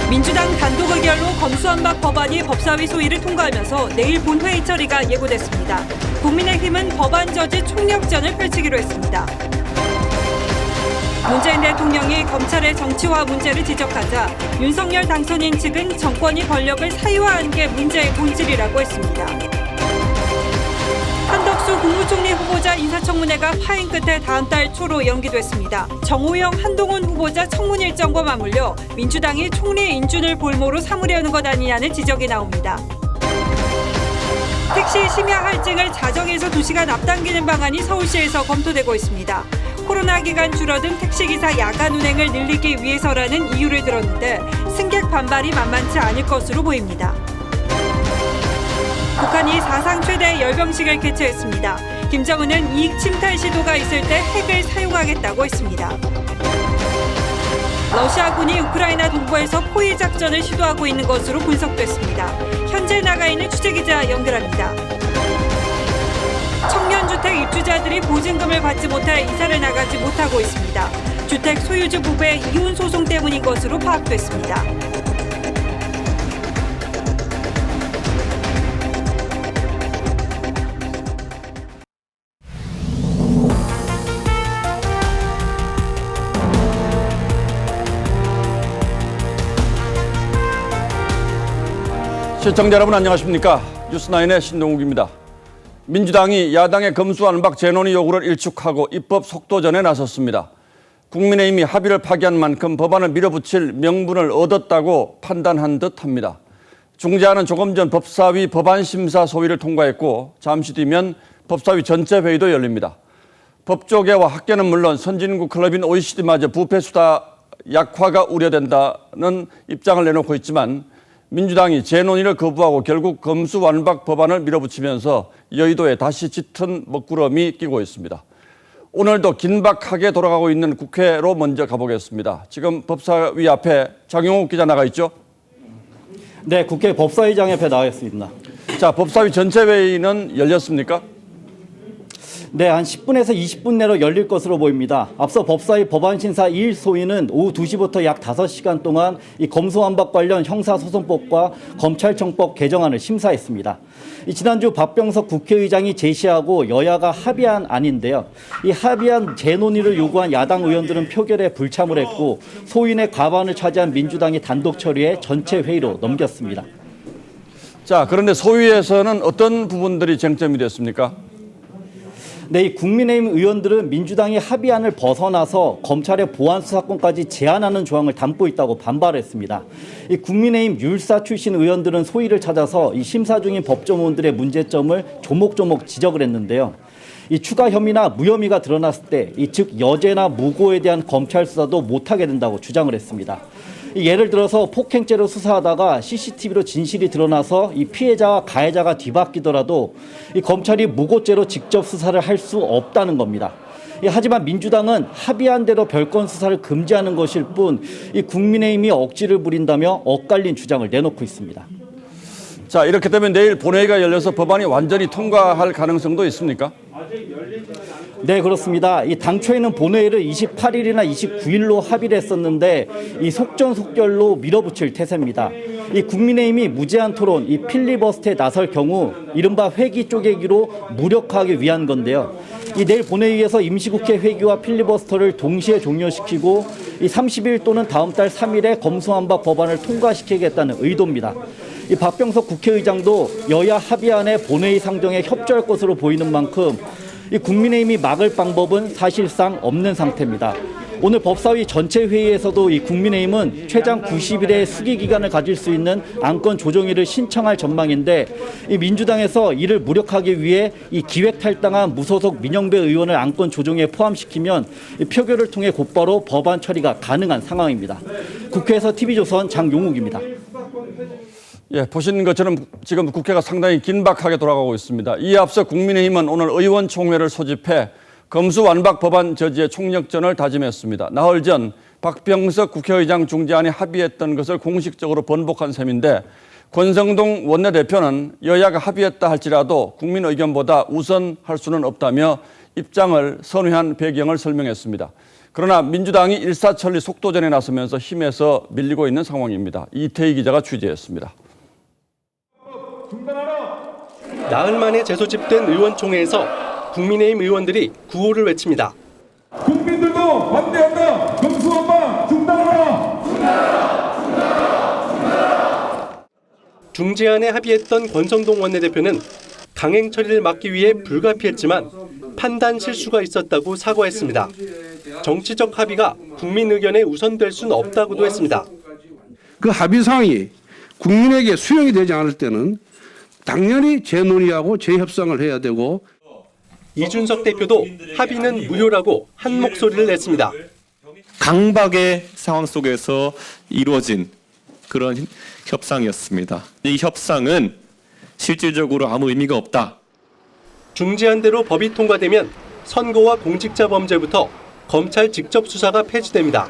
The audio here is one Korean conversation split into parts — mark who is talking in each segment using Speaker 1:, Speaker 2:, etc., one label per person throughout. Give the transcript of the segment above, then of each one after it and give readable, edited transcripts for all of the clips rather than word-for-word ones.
Speaker 1: 민주당 단독 의결로 검수완박 법안이 법사위 소위를 통과하면서 내일 본회의 처리가 예고됐습니다. 국민의힘은 법안 저지 총력전을 펼치기로 했습니다. 문재인 대통령이 검찰의 정치화 문제를 지적하자 윤석열 당선인 측은 정권이 권력을 사유화한 게 문제의 본질이라고 했습니다. 한덕수 국무총리 후보자 인사청문회가 파행 끝에 다음 달 초로 연기됐습니다. 정호영, 한동훈 후보자 청문 일정과 맞물려 민주당이 총리 인준을 볼모로 삼으려는 것 아니냐는 지적이 나옵니다. 택시 심야 할증을 자정에서 2시간 앞당기는 방안이 서울시에서 검토되고 있습니다. 코로나 기간 줄어든 택시기사 야간 운행을 늘리기 위해서라는 이유를 들었는데 승객 반발이 만만치 않을 것으로 보입니다. 북한이 사상 최대 열병식을 개최했습니다. 김정은은 이익 침탈 시도가 있을 때 핵을 사용하겠다고 했습니다. 러시아군이 우크라이나 동부에서 포위 작전을 시도하고 있는 것으로 분석됐습니다. 현재 나가 있는 취재기자 연결합니다. 청년주택 입주자들이 보증금을 받지 못해 이사를 나가지 못하고 있습니다. 주택 소유주 부부의 이혼 소송 때문인 것으로 파악됐습니다.
Speaker 2: 시청자 여러분 안녕하십니까? 뉴스9의 신동욱입니다. 민주당이 야당의 검수완박 재논의 요구를 일축하고 입법 속도전에 나섰습니다. 국민의힘이 합의를 파기한 만큼 법안을 밀어붙일 명분을 얻었다고 판단한 듯합니다. 중재안은 조금 전 법사위 법안심사 소위를 통과했고 잠시 뒤면 법사위 전체 회의도 열립니다. 법조계와 학계는 물론 선진국 클럽인 OECD마저 부패 수사 약화가 우려된다는 입장을 내놓고 있지만 민주당이 재논의를 거부하고 결국 검수완박 법안을 밀어붙이면서 여의도에 다시 짙은 먹구름이 끼고 있습니다. 오늘도 긴박하게 돌아가고 있는 국회로 먼저 가보겠습니다. 지금 법사위 앞에 장용욱 기자 나가 있죠?
Speaker 3: 네, 국회 법사위장 옆에 나와 있습니다.
Speaker 2: 자, 법사위 전체 회의는 열렸습니까?
Speaker 3: 네, 한 10분에서 20분 내로 열릴 것으로 보입니다. 앞서 법사위 법안심사 2일 소위는 오후 2시부터 약 5시간 동안 이 검수완박 관련 형사소송법과 검찰청법 개정안을 심사했습니다. 지난주 박병석 국회의장이 제시하고 여야가 합의한 안인데요. 이 합의안 재논의를 요구한 야당 의원들은 표결에 불참을 했고 소위의 과반을 차지한 민주당이 단독 처리해 전체 회의로 넘겼습니다.
Speaker 2: 자, 그런데 소위에서는 어떤 부분들이 쟁점이 됐습니까?
Speaker 3: 네, 이 국민의힘 의원들은 민주당이 합의안을 벗어나서 검찰의 보안 수사권까지 제한하는 조항을 담고 있다고 반발했습니다. 이 국민의힘 율사 출신 의원들은 소위를 찾아서 이 심사 중인 법조문들의 문제점을 조목조목 지적을 했는데요. 이 추가 혐의나 무혐의가 드러났을 때, 즉 여죄나 무고에 대한 검찰 수사도 못하게 된다고 주장을 했습니다. 예를 들어서 폭행죄로 수사하다가 CCTV로 진실이 드러나서 이 피해자와 가해자가 뒤바뀌더라도 이 검찰이 무고죄로 직접 수사를 할 수 없다는 겁니다. 하지만 민주당은 합의한 대로 별건 수사를 금지하는 것일 뿐 이 국민의힘이 억지를 부린다며 엇갈린 주장을 내놓고 있습니다.
Speaker 2: 자, 이렇게 되면 내일 본회의가 열려서 법안이 완전히 통과할 가능성도 있습니까?
Speaker 3: 네, 그렇습니다. 이 당초에는 본회의를 28일이나 29일로 합의를 했었는데 이 속전속결로 밀어붙일 태세입니다. 이 국민의힘이 무제한 토론, 이 필리버스터에 나설 경우 이른바 회기 쪼개기로 무력화하기 위한 건데요. 이 내일 본회의에서 임시국회 회기와 필리버스터를 동시에 종료시키고 이 30일 또는 다음 달 3일에 검수완박 법안을 통과시키겠다는 의도입니다. 이 박병석 국회의장도 여야 합의안에 본회의 상정에 협조할 것으로 보이는 만큼 이 국민의힘이 막을 방법은 사실상 없는 상태입니다. 오늘 법사위 전체 회의에서도 이 국민의힘은 최장 90일의 수기 기간을 가질 수 있는 안건 조정위를 신청할 전망인데 이 민주당에서 이를 무력하기 위해 이 기획 탈당한 무소속 민영배 의원을 안건 조정에 포함시키면 이 표결을 통해 곧바로 법안 처리가 가능한 상황입니다. 국회에서 TV조선 장용욱입니다.
Speaker 2: 예, 보시는 것처럼 지금 국회가 상당히 긴박하게 돌아가고 있습니다. 이에 앞서 국민의힘은 오늘 의원총회를 소집해 검수완박 법안 저지의 총력전을 다짐했습니다. 나흘 전 박병석 국회의장 중재안에 합의했던 것을 공식적으로 번복한 셈인데 권성동 원내대표는 여야가 합의했다 할지라도 국민 의견보다 우선할 수는 없다며 입장을 선회한 배경을 설명했습니다. 그러나 민주당이 일사천리 속도전에 나서면서 힘에서 밀리고 있는 상황입니다. 이태희 기자가 취재했습니다.
Speaker 4: 나흘 만에 재소집된 의원총회에서 국민의힘 의원들이 구호를 외칩니다.
Speaker 5: 국민들도 반대한다. 검수완박 중단하라.
Speaker 4: 중재안에 합의했던 권성동 원내대표는 강행 처리를 막기 위해 불가피했지만 판단 실수가 있었다고 사과했습니다. 정치적 합의가 국민 의견에 우선될 수는 없다고도 했습니다.
Speaker 6: 그 합의 사항이 국민에게 수용이 되지 않을 때는 당연히 재논의하고 재협상을 해야 되고,
Speaker 4: 이준석 대표도 합의는 무효라고 한 목소리를 냈습니다.
Speaker 7: 강박의 상황 속에서 이루어진 그런 협상이었습니다. 이 협상은 실질적으로 아무 의미가 없다.
Speaker 4: 중재안대로 법이 통과되면 선거와 공직자 범죄부터 검찰 직접 수사가 폐지됩니다.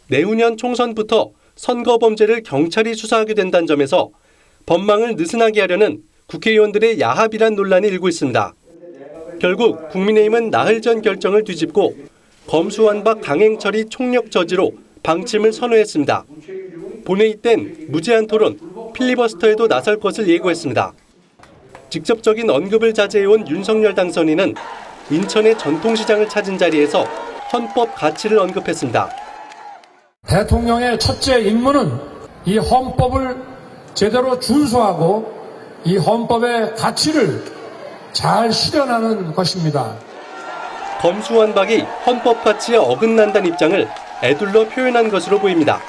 Speaker 4: 내후년 총선부터 선거 범죄를 경찰이 수사하게 된다는 점에서 법망을 느슨하게 하려는 국회의원들의 야합이란 논란이 일고 있습니다. 결국 국민의힘은 나흘 전 결정을 뒤집고 검수완박 강행 처리 총력 저지로 방침을 선호했습니다. 본회의 땐 무제한 토론, 필리버스터에도 나설 것을 예고했습니다. 직접적인 언급을 자제해온 윤석열 당선인은 인천의 전통시장을 찾은 자리에서 헌법 가치를 언급했습니다.
Speaker 8: 대통령의 첫째 임무는 이 헌법을 제대로 준수하고 이 헌법의 가치를 잘 실현하는 것입니다.
Speaker 4: 검수완박이 헌법 가치에 어긋난다는 입장을 애둘러 표현한 것으로 보입니다.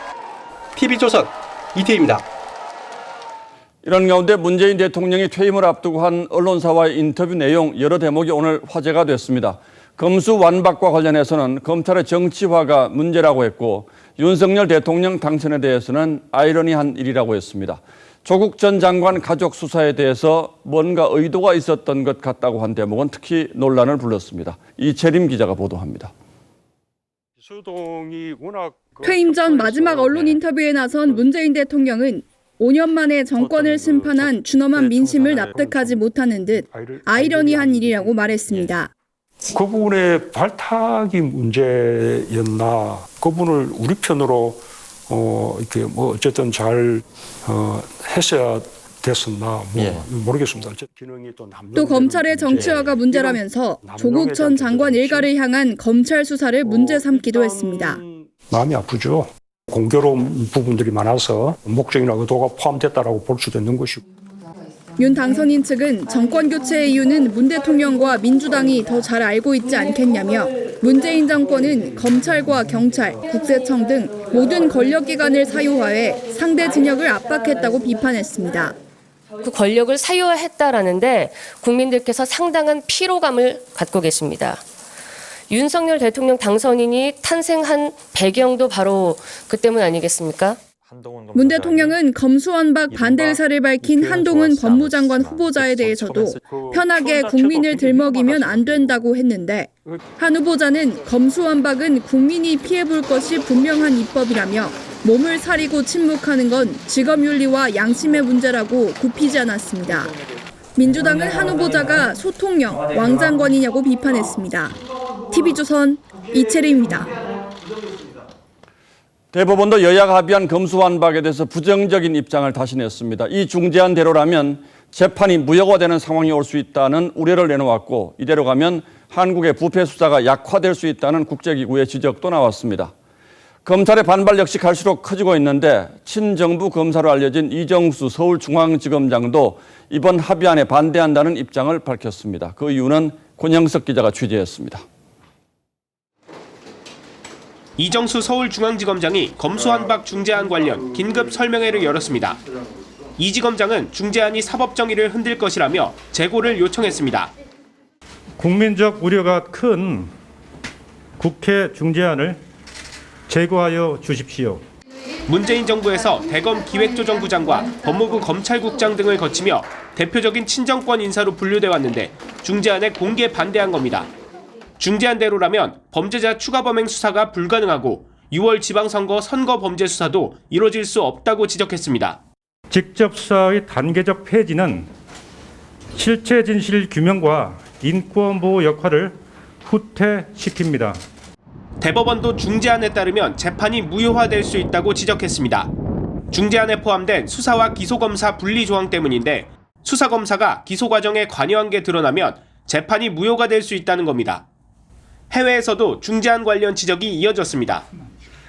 Speaker 4: TV조선 이태희입니다.
Speaker 2: 이런 가운데 문재인 대통령이 퇴임을 앞두고 한 언론사와의 인터뷰 내용 여러 대목이 오늘 화제가 됐습니다. 검수완박과 관련해서는 검찰의 정치화가 문제라고 했고, 윤석열 대통령 당선에 대해서는 아이러니한 일이라고 했습니다. 조국 전 장관 가족 수사에 대해서 뭔가 의도가 있었던 것 같다고 한 대목은 특히 논란을 불렀습니다. 이채림 기자가 보도합니다.
Speaker 9: 퇴임 전 마지막 언론 인터뷰에 나선 문재인 대통령은 5년 만에 정권을 심판한 준엄한 민심을 납득하지 못하는 듯 아이러니한 일이라고 말했습니다.
Speaker 10: 그 부분의 발탁이 문제였나, 그 부분을 우리 편으로 이렇게 뭐 어쨌든 잘 했어야 됐었나 모르겠습니다.
Speaker 9: 또 검찰의 정치화가 문제라면서 조국 전 장관 일가를 향한 검찰 수사를 문제 삼기도 했습니다.
Speaker 10: 마음이 아프죠. 공교로운 부분들이 많아서 목적이나 의도가 포함됐다라고 볼 수도 있는 것이고.
Speaker 9: 윤 당선인 측은 정권 교체의 이유는 문 대통령과 민주당이 더 잘 알고 있지 않겠냐며 문재인 정권은 검찰과 경찰, 국세청 등 모든 권력기관을 사유화해 상대 진영을 압박했다고 비판했습니다.
Speaker 11: 그 권력을 사유화했다라는데 국민들께서 상당한 피로감을 갖고 계십니다. 윤석열 대통령 당선인이 탄생한 배경도 바로 그 때문 아니겠습니까?
Speaker 9: 문 대통령은 검수완박 반대 의사를 밝힌 한동훈 법무장관 후보자에 대해서도 편하게 국민을 들먹이면 안 된다고 했는데, 한 후보자는 검수완박은 국민이 피해볼 것이 분명한 입법이라며 몸을 사리고 침묵하는 건 직업윤리와 양심의 문제라고 굽히지 않았습니다. 민주당은 한 후보자가 소통령, 왕장관이냐고 비판했습니다. TV조선 이채림입니다.
Speaker 2: 대법원도 여야가 합의한 검수완박에 대해서 부정적인 입장을 다시 냈습니다. 이 중재안대로라면 재판이 무효화되는 상황이 올 수 있다는 우려를 내놓았고, 이대로 가면 한국의 부패 수사가 약화될 수 있다는 국제기구의 지적도 나왔습니다. 검찰의 반발 역시 갈수록 커지고 있는데, 친정부 검사로 알려진 이정수 서울중앙지검장도 이번 합의안에 반대한다는 입장을 밝혔습니다. 그 이유는 권영석 기자가 취재했습니다.
Speaker 12: 이정수 서울중앙지검장이 검수완박 중재안 관련 긴급 설명회를 열었습니다. 이 지검장은 중재안이 사법정의를 흔들 것이라며 재고를 요청했습니다.
Speaker 13: 국민적 우려가 큰 국회 중재안을 제거하여 주십시오.
Speaker 12: 문재인 정부에서 대검 기획조정부장과 법무부 검찰국장 등을 거치며 대표적인 친정권 인사로 분류돼 왔는데 중재안에 공개 반대한 겁니다. 중재안대로라면 범죄자 추가 범행 수사가 불가능하고 6월 지방선거 선거 범죄 수사도 이뤄질 수 없다고 지적했습니다.
Speaker 13: 직접 수사의 단계적 폐지는 실체 진실 규명과 인권 보호 역할을 후퇴시킵니다.
Speaker 12: 대법원도 중재안에 따르면 재판이 무효화될 수 있다고 지적했습니다. 중재안에 포함된 수사와 기소검사 분리 조항 때문인데 수사검사가 기소 과정에 관여한 게 드러나면 재판이 무효가 될 수 있다는 겁니다. 해외에서도 중재안 관련 지적이 이어졌습니다.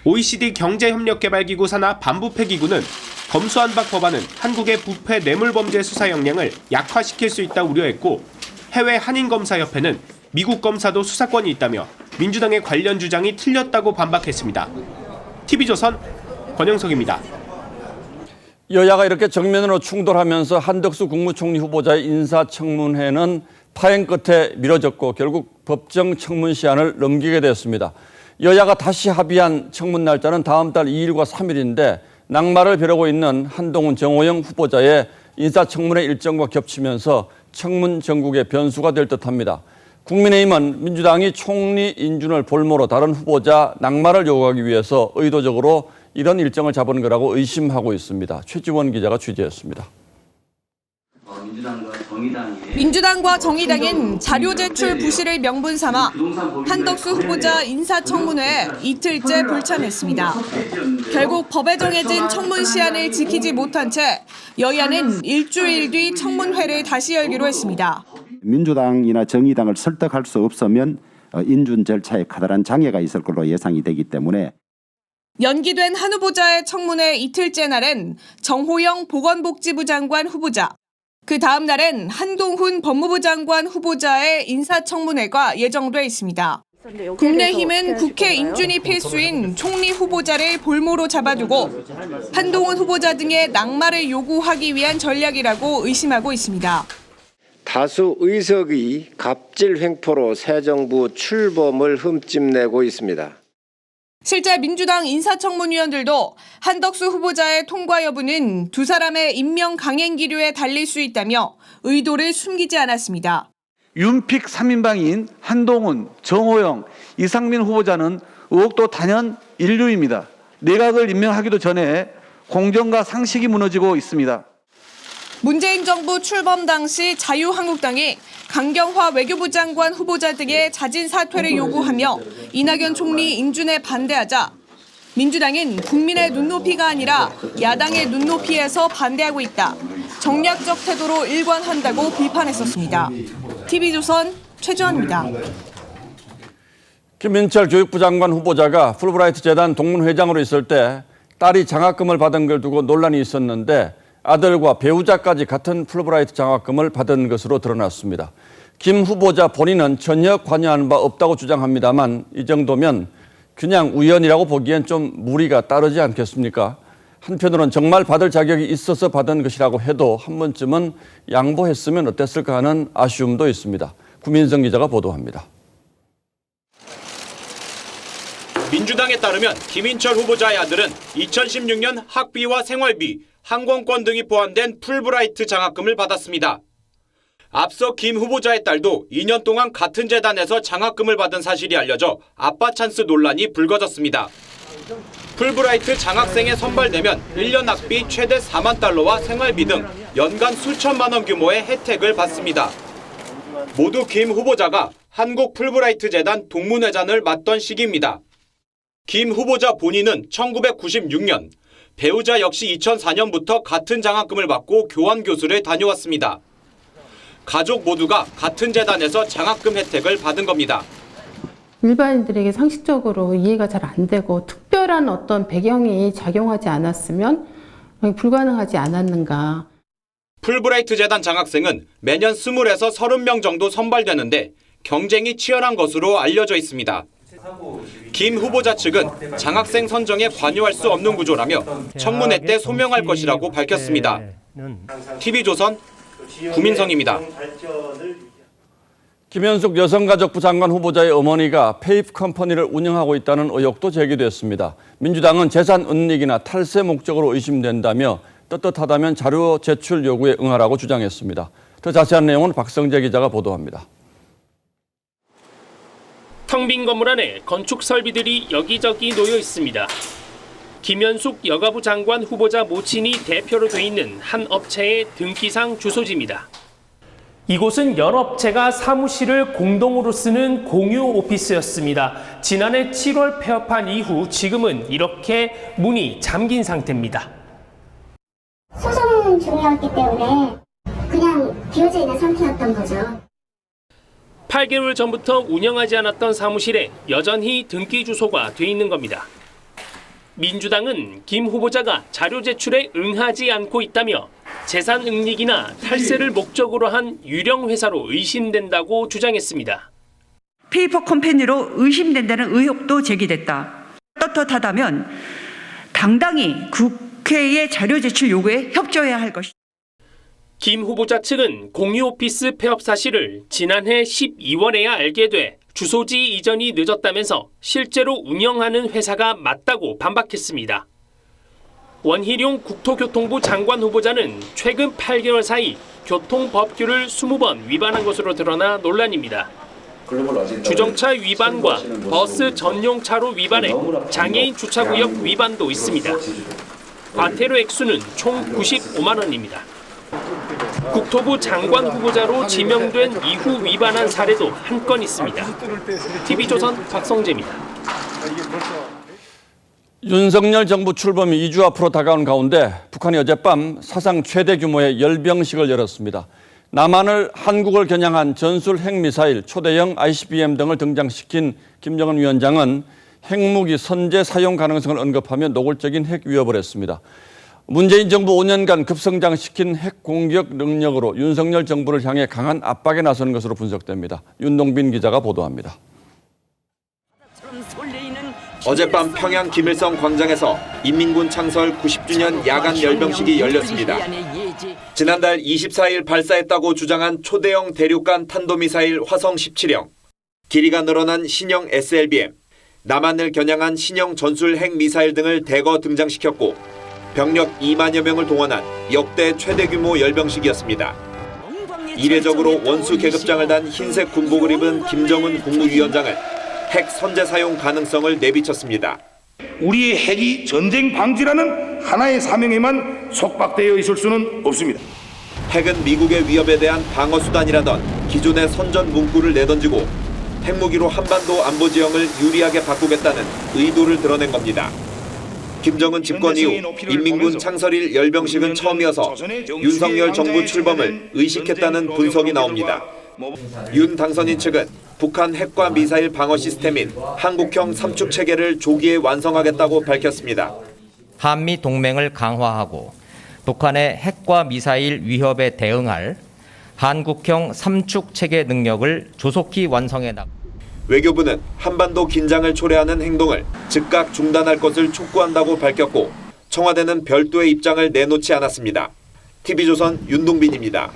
Speaker 12: OECD 경제협력개발기구 산하 반부패기구는 검수완박 법안은 한국의 부패 뇌물범죄 수사 역량을 약화시킬 수 있다 우려했고, 해외 한인검사협회는 미국 검사도 수사권이 있다며 민주당의 관련 주장이 틀렸다고 반박했습니다. TV조선 권영석입니다.
Speaker 2: 여야가 이렇게 정면으로 충돌하면서 한덕수 국무총리 후보자의 인사청문회는 파행 끝에 미뤄졌고 결국 법정 청문 시한을 넘기게 됐습니다. 여야가 다시 합의한 청문 날짜는 다음 달 2일과 3일인데 낙마를 벼르고 있는 한동훈 정호영 후보자의 인사청문회 일정과 겹치면서 청문 전국의 변수가 될 듯합니다. 국민의힘은 민주당이 총리 인준을 볼모로 다른 후보자 낙마를 요구하기 위해서 의도적으로 이런 일정을 잡은 거라고 의심하고 있습니다. 최지원 기자가 취재했습니다.
Speaker 14: 민주당과 정의당은 자료 제출 부실을 명분 삼아 한덕수 후보자 인사청문회에 이틀째 불참했습니다. 결국 법에 정해진 청문 시한을 지키지 못한 채 여야는 일주일 뒤 청문회를 다시 열기로 했습니다.
Speaker 15: 민주당이나 정의당을 설득할 수 없으면 인준 절차에 커다란 장애가 있을 걸로 예상이 되기 때문에
Speaker 14: 연기된 한 후보자의 청문회 이틀째 날엔 정호영 보건복지부 장관 후보자, 그 다음 날엔 한동훈 법무부 장관 후보자의 인사청문회가 예정돼 있습니다. 국민의힘은 국회 인준이 필수인 총리 후보자를 볼모로 잡아두고 한동훈 후보자 등의 낙마를 요구하기 위한 전략이라고 의심하고 있습니다.
Speaker 16: 다수 의석이 갑질 횡포로 새 정부 출범을 흠집내고 있습니다.
Speaker 14: 실제 민주당 인사청문위원들도 한덕수 후보자의 통과 여부는 두 사람의 임명 강행 기류에 달릴 수 있다며 의도를 숨기지 않았습니다.
Speaker 17: 윤픽 3인방인 한동훈, 정호영, 이상민 후보자는 의혹도 단연 인류입니다. 내각을 임명하기도 전에 공정과 상식이 무너지고 있습니다.
Speaker 14: 문재인 정부 출범 당시 자유한국당이 강경화 외교부 장관 후보자 등의 자진 사퇴를 요구하며 이낙연 총리 인준에 반대하자 민주당은 국민의 눈높이가 아니라 야당의 눈높이에서 반대하고 있다. 정략적 태도로 일관한다고 비판했었습니다. TV조선 최주환입니다.
Speaker 2: 김민철 교육부 장관 후보자가 풀브라이트 재단 동문회장으로 있을 때 딸이 장학금을 받은 걸 두고 논란이 있었는데 아들과 배우자까지 같은 풀브라이트 장학금을 받은 것으로 드러났습니다. 김 후보자 본인은 전혀 관여한 바 없다고 주장합니다만 이 정도면 그냥 우연이라고 보기엔 좀 무리가 따르지 않겠습니까? 한편으로는 정말 받을 자격이 있어서 받은 것이라고 해도 한 번쯤은 양보했으면 어땠을까 하는 아쉬움도 있습니다. 구민성 기자가 보도합니다.
Speaker 18: 민주당에 따르면 김인철 후보자의 아들은 2016년 학비와 생활비, 항공권 등이 포함된 풀브라이트 장학금을 받았습니다. 앞서 김 후보자의 딸도 2년 동안 같은 재단에서 장학금을 받은 사실이 알려져 아빠 찬스 논란이 불거졌습니다. 풀브라이트 장학생에 선발되면 1년 학비 최대 4만 달러와 생활비 등 연간 수천만 원 규모의 혜택을 받습니다. 모두 김 후보자가 한국 풀브라이트 재단 동문회장을 맡던 시기입니다. 김 후보자 본인은 1996년, 배우자 역시 2004년부터 같은 장학금을 받고 교환 교수를 다녀왔습니다. 가족 모두가 같은 재단에서 장학금 혜택을 받은 겁니다.
Speaker 19: 일반인들에게 상식적으로 이해가 잘 안 되고 특별한 어떤 배경이 작용하지 않았으면 불가능하지 않았는가.
Speaker 18: 풀브라이트 재단 장학생은 매년 20에서 30명 정도 선발되는데 경쟁이 치열한 것으로 알려져 있습니다. 김 후보자 측은 장학생 선정에 관여할 수 없는 구조라며 청문회 때 소명할 것이라고 밝혔습니다. TV조선 구민성입니다.
Speaker 2: 김현숙 여성가족부 장관 후보자의 어머니가 페이프 컴퍼니를 운영하고 있다는 의혹도 제기됐습니다. 민주당은 재산 은닉이나 탈세 목적으로 의심된다며 떳떳하다면 자료 제출 요구에 응하라고 주장했습니다. 더 자세한 내용은 박성재 기자가 보도합니다.
Speaker 20: 텅 빈 건물 안에 건축 설비들이 여기저기 놓여 있습니다. 김현숙 여가부 장관 후보자 모친이 대표로 돼 있는 한 업체의 등기상 주소지입니다. 이곳은 여러 업체가 사무실을 공동으로 쓰는 공유 오피스였습니다. 지난해 7월 폐업한 이후 지금은 이렇게 문이 잠긴 상태입니다.
Speaker 21: 소송 중이었기 때문에 그냥 비어져 있는 상태였던 거죠.
Speaker 20: 8개월 전부터 운영하지 않았던 사무실에 여전히 등기 주소가 돼 있는 겁니다. 민주당은 김 후보자가 자료 제출에 응하지 않고 있다며 재산 응익이나 탈세를 목적으로 한 유령 회사로 의심된다고 주장했습니다.
Speaker 22: 페이퍼 컴퍼니로 의심된다는 의혹도 제기됐다. 떳떳하다면 당당히 국회의 자료 제출 요구에 협조해야 할 것이다.
Speaker 20: 김 후보자 측은 공유 오피스 폐업 사실을 지난해 12월에야 알게 돼 주소지 이전이 늦었다면서 실제로 운영하는 회사가 맞다고 반박했습니다. 원희룡 국토교통부 장관 후보자는 최근 8개월 사이 교통법규를 20번 위반한 것으로 드러나 논란입니다. 주정차 위반과 버스 전용 차로 위반에 장애인 주차구역 위반도 있습니다. 과태료 액수는 총 95만 원입니다. 국토부 장관 후보자로 지명된 이후 위반한 사례도 한 건 있습니다. TV조선 박성재입니다.
Speaker 2: 윤석열 정부 출범이 2주 앞으로 다가온 가운데 북한이 어젯밤 사상 최대 규모의 열병식을 열었습니다. 남한을 한국을 겨냥한 전술 핵미사일, 초대형 ICBM 등을 등장시킨 김정은 위원장은 핵무기 선제 사용 가능성을 언급하며 노골적인 핵 위협을 했습니다. 문재인 정부 5년간 급성장시킨 핵 공격 능력으로 윤석열 정부를 향해 강한 압박에 나서는 것으로 분석됩니다. 윤동빈 기자가 보도합니다.
Speaker 18: 어젯밤 평양 김일성 광장에서 인민군 창설 90주년 야간 열병식이 열렸습니다. 지난달 24일 발사했다고 주장한 초대형 대륙간 탄도미사일 화성 17형, 길이가 늘어난 신형 SLBM, 남한을 겨냥한 신형 전술 핵미사일 등을 대거 등장시켰고 병력 2만여 명을 동원한 역대 최대 규모 열병식이었습니다. 이례적으로 원수 계급장을 단 흰색 군복을 입은 김정은 국무위원장은 핵 선제 사용 가능성을 내비쳤습니다.
Speaker 5: 우리의 핵이 전쟁 방지라는 하나의 사명에만 속박되어 있을 수는 없습니다.
Speaker 18: 핵은 미국의 위협에 대한 방어 수단이라던 기존의 선전 문구를 내던지고 핵무기로 한반도 안보 지형을 유리하게 바꾸겠다는 의도를 드러낸 겁니다. 김정은 집권 이후 인민군 창설일 열병식은 처음이어서 윤석열 정부 출범을 의식했다는 분석이 나옵니다. 윤 당선인 측은 북한 핵과 미사일 방어 시스템인 한국형 삼축 체계를 조기에 완성하겠다고 밝혔습니다.
Speaker 23: 한미 동맹을 강화하고 북한의 핵과 미사일 위협에 대응할 한국형 삼축 체계 능력을 조속히 완성해 나가.
Speaker 18: 외교부는 한반도 긴장을 초래하는 행동을 즉각 중단할 것을 촉구한다고 밝혔고 청와대는 별도의 입장을 내놓지 않았습니다. TV조선 윤동빈입니다.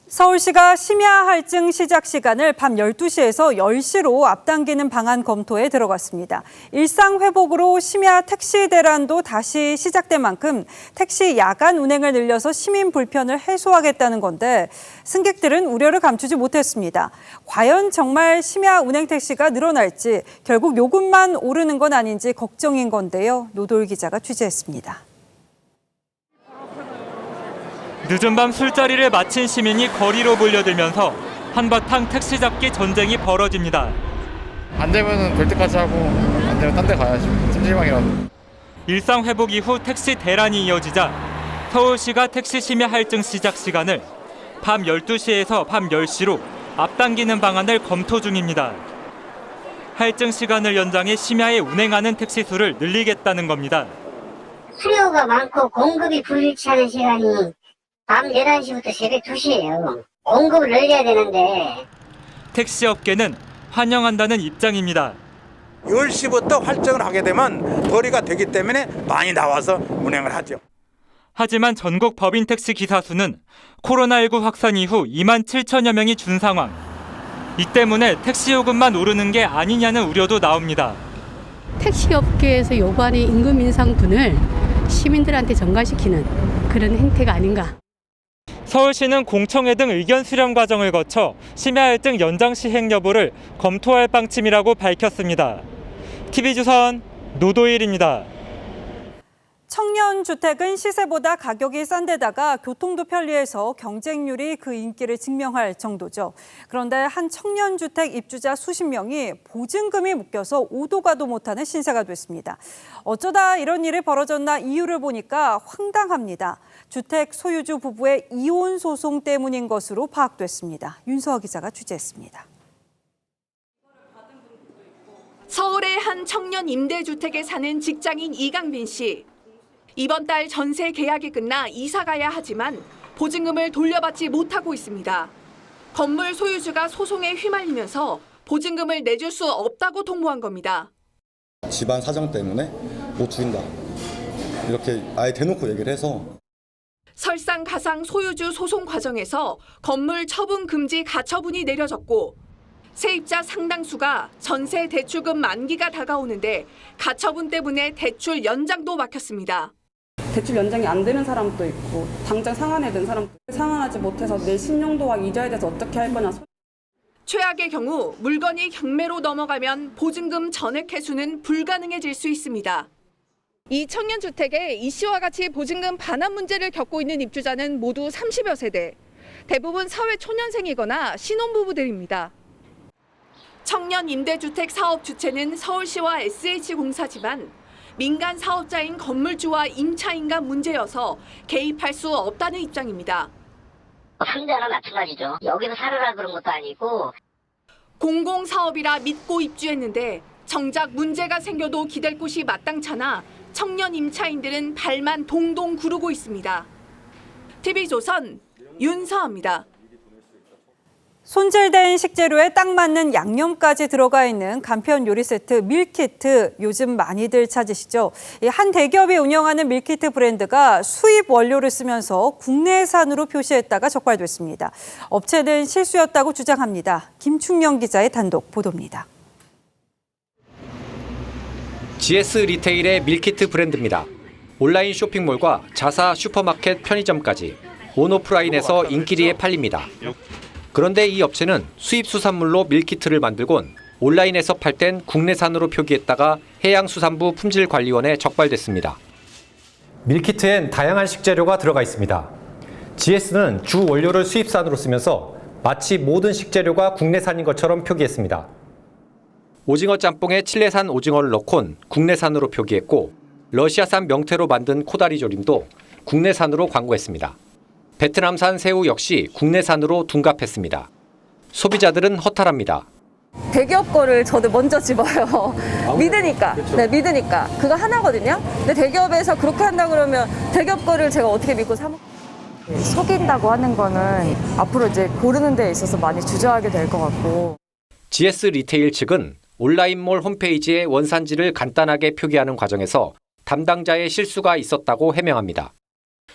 Speaker 1: 서울시가 심야 할증 시작 시간을 밤 12시에서 10시로 앞당기는 방안 검토에 들어갔습니다. 일상 회복으로 심야 택시 대란도 다시 시작된 만큼 택시 야간 운행을 늘려서 시민 불편을 해소하겠다는 건데 승객들은 우려를 감추지 못했습니다. 과연 정말 심야 운행 택시가 늘어날지 결국 요금만 오르는 건 아닌지 걱정인 건데요. 노돌 기자가 취재했습니다.
Speaker 24: 늦은 밤 술자리를 마친 시민이 거리로 몰려들면서 한바탕 택시 잡기 전쟁이 벌어집니다.
Speaker 25: 안 되면 될 때까지 하고 안 되면 딴 데 가야지. 찜질방이라도.
Speaker 24: 일상 회복 이후 택시 대란이 이어지자 서울시가 택시 심야 할증 시작 시간을 밤 12시에서 밤 10시로 앞당기는 방안을 검토 중입니다. 할증 시간을 연장해 심야에 운행하는 택시 수를 늘리겠다는 겁니다.
Speaker 21: 수요가 많고 공급이 불일치하는 시간이 밤 11시부터 새벽 2시예요. 공급을 늘려야 되는데.
Speaker 24: 택시 업계는 환영한다는 입장입니다.
Speaker 26: 10시부터 활정을 하게 되면 거리가 되기 때문에 많이 나와서 운행을 하죠.
Speaker 24: 하지만 전국 법인 택시 기사 수는 코로나19 확산 이후 2만 7천여 명이 준 상황. 이 때문에 택시 요금만 오르는 게 아니냐는 우려도 나옵니다.
Speaker 27: 택시업계에서 요구하는 임금 인상분을 시민들한테 전가시키는 그런 행태가 아닌가.
Speaker 24: 서울시는 공청회 등 의견 수렴 과정을 거쳐 심야 할증 연장 시행 여부를 검토할 방침이라고 밝혔습니다. TV조선 노도일입니다.
Speaker 1: 청년 청년주택은 시세보다 가격이 싼 데다가 교통도 편리해서 경쟁률이 그 인기를 증명할 정도죠. 그런데 한 청년주택 입주자 수십 명이 보증금이 묶여서 오도 가도 못하는 신세가 됐습니다. 어쩌다 이런 일이 벌어졌나 이유를 보니까 황당합니다. 주택 소유주 부부의 이혼 소송 때문인 것으로 파악됐습니다. 윤서아 기자가 취재했습니다.
Speaker 3: 서울의 한 청년 임대주택에 사는 직장인 이강빈 씨. 이번 달 전세 계약이 끝나 이사 가야 하지만 보증금을 돌려받지 못하고 있습니다. 건물 소유주가 소송에 휘말리면서 보증금을 내줄 수 없다고 통보한 겁니다.
Speaker 4: 집안 사정 때문에 못 준다. 이렇게 아예 대놓고 얘기를 해서.
Speaker 3: 설상가상 소유주 소송 과정에서 건물 처분 금지 가처분이 내려졌고 세입자 상당수가 전세 대출금 만기가 다가오는데 가처분 때문에 대출 연장도 막혔습니다.
Speaker 6: 대출 연장이 안 되는 사람도 있고 당장 상환해야 되는 사람도 상환하지 못해서 내 신용도와 이자에 대해서 어떻게 할 거냐.
Speaker 3: 최악의 경우 물건이 경매로 넘어가면 보증금 전액 회수는 불가능해질 수 있습니다. 이 청년주택에 이 씨와 같이 보증금 반환 문제를 겪고 있는 입주자는 모두 30여 세대. 대부분 사회 초년생이거나 신혼부부들입니다. 청년 임대주택 사업 주체는 서울시와 SH공사지만 민간 사업자인 건물주와 임차인간 문제여서 개입할 수 없다는 입장입니다.
Speaker 21: 상자나 마찬가지죠. 여기서 살아라 그런 것도 아니고.
Speaker 3: 공공사업이라 믿고 입주했는데 정작 문제가 생겨도 기댈 곳이 마땅찮아 청년 임차인들은 발만 동동 구르고 있습니다. TV조선 윤서아입니다.
Speaker 1: 손질된 식재료에 딱 맞는 양념까지 들어가 있는 간편 요리 세트 밀키트 요즘 많이들 찾으시죠? 한 대기업이 운영하는 밀키트 브랜드가 수입 원료를 쓰면서 국내산으로 표시했다가 적발됐습니다. 업체는 실수였다고 주장합니다. 김충영 기자의 단독 보도입니다.
Speaker 7: GS 리테일의 밀키트 브랜드입니다. 온라인 쇼핑몰과 자사 슈퍼마켓 편의점까지 온오프라인에서 인기리에 팔립니다. 그런데 이 업체는 수입 수산물로 밀키트를 만들곤 온라인에서 팔 땐 국내산으로 표기했다가 해양수산부 품질관리원에 적발됐습니다.
Speaker 8: 밀키트엔 다양한 식재료가 들어가 있습니다. GS는 주 원료를 수입산으로 쓰면서 마치 모든 식재료가 국내산인 것처럼 표기했습니다.
Speaker 7: 오징어 짬뽕에 칠레산 오징어를 넣곤 국내산으로 표기했고 러시아산 명태로 만든 코다리 조림도 국내산으로 광고했습니다. 베트남산 새우 역시 국내산으로 둔갑했습니다. 소비자들은 허탈합니다.
Speaker 10: 대기업 거를 저도 먼저 집어요. 믿으니까. 그렇죠. 네, 믿으니까. 그거 하나거든요. 근데 대기업에서 그렇게 한다 그러면 대기업 거를 제가 어떻게 믿고 사 먹...
Speaker 11: 속인다고 하는 거는 앞으로 이제 고르는 데 있어서 많이 주저하게 될 것 같고.
Speaker 7: GS 리테일 측은 온라인몰 홈페이지에 원산지를 간단하게 표기하는 과정에서 담당자의 실수가 있었다고 해명합니다.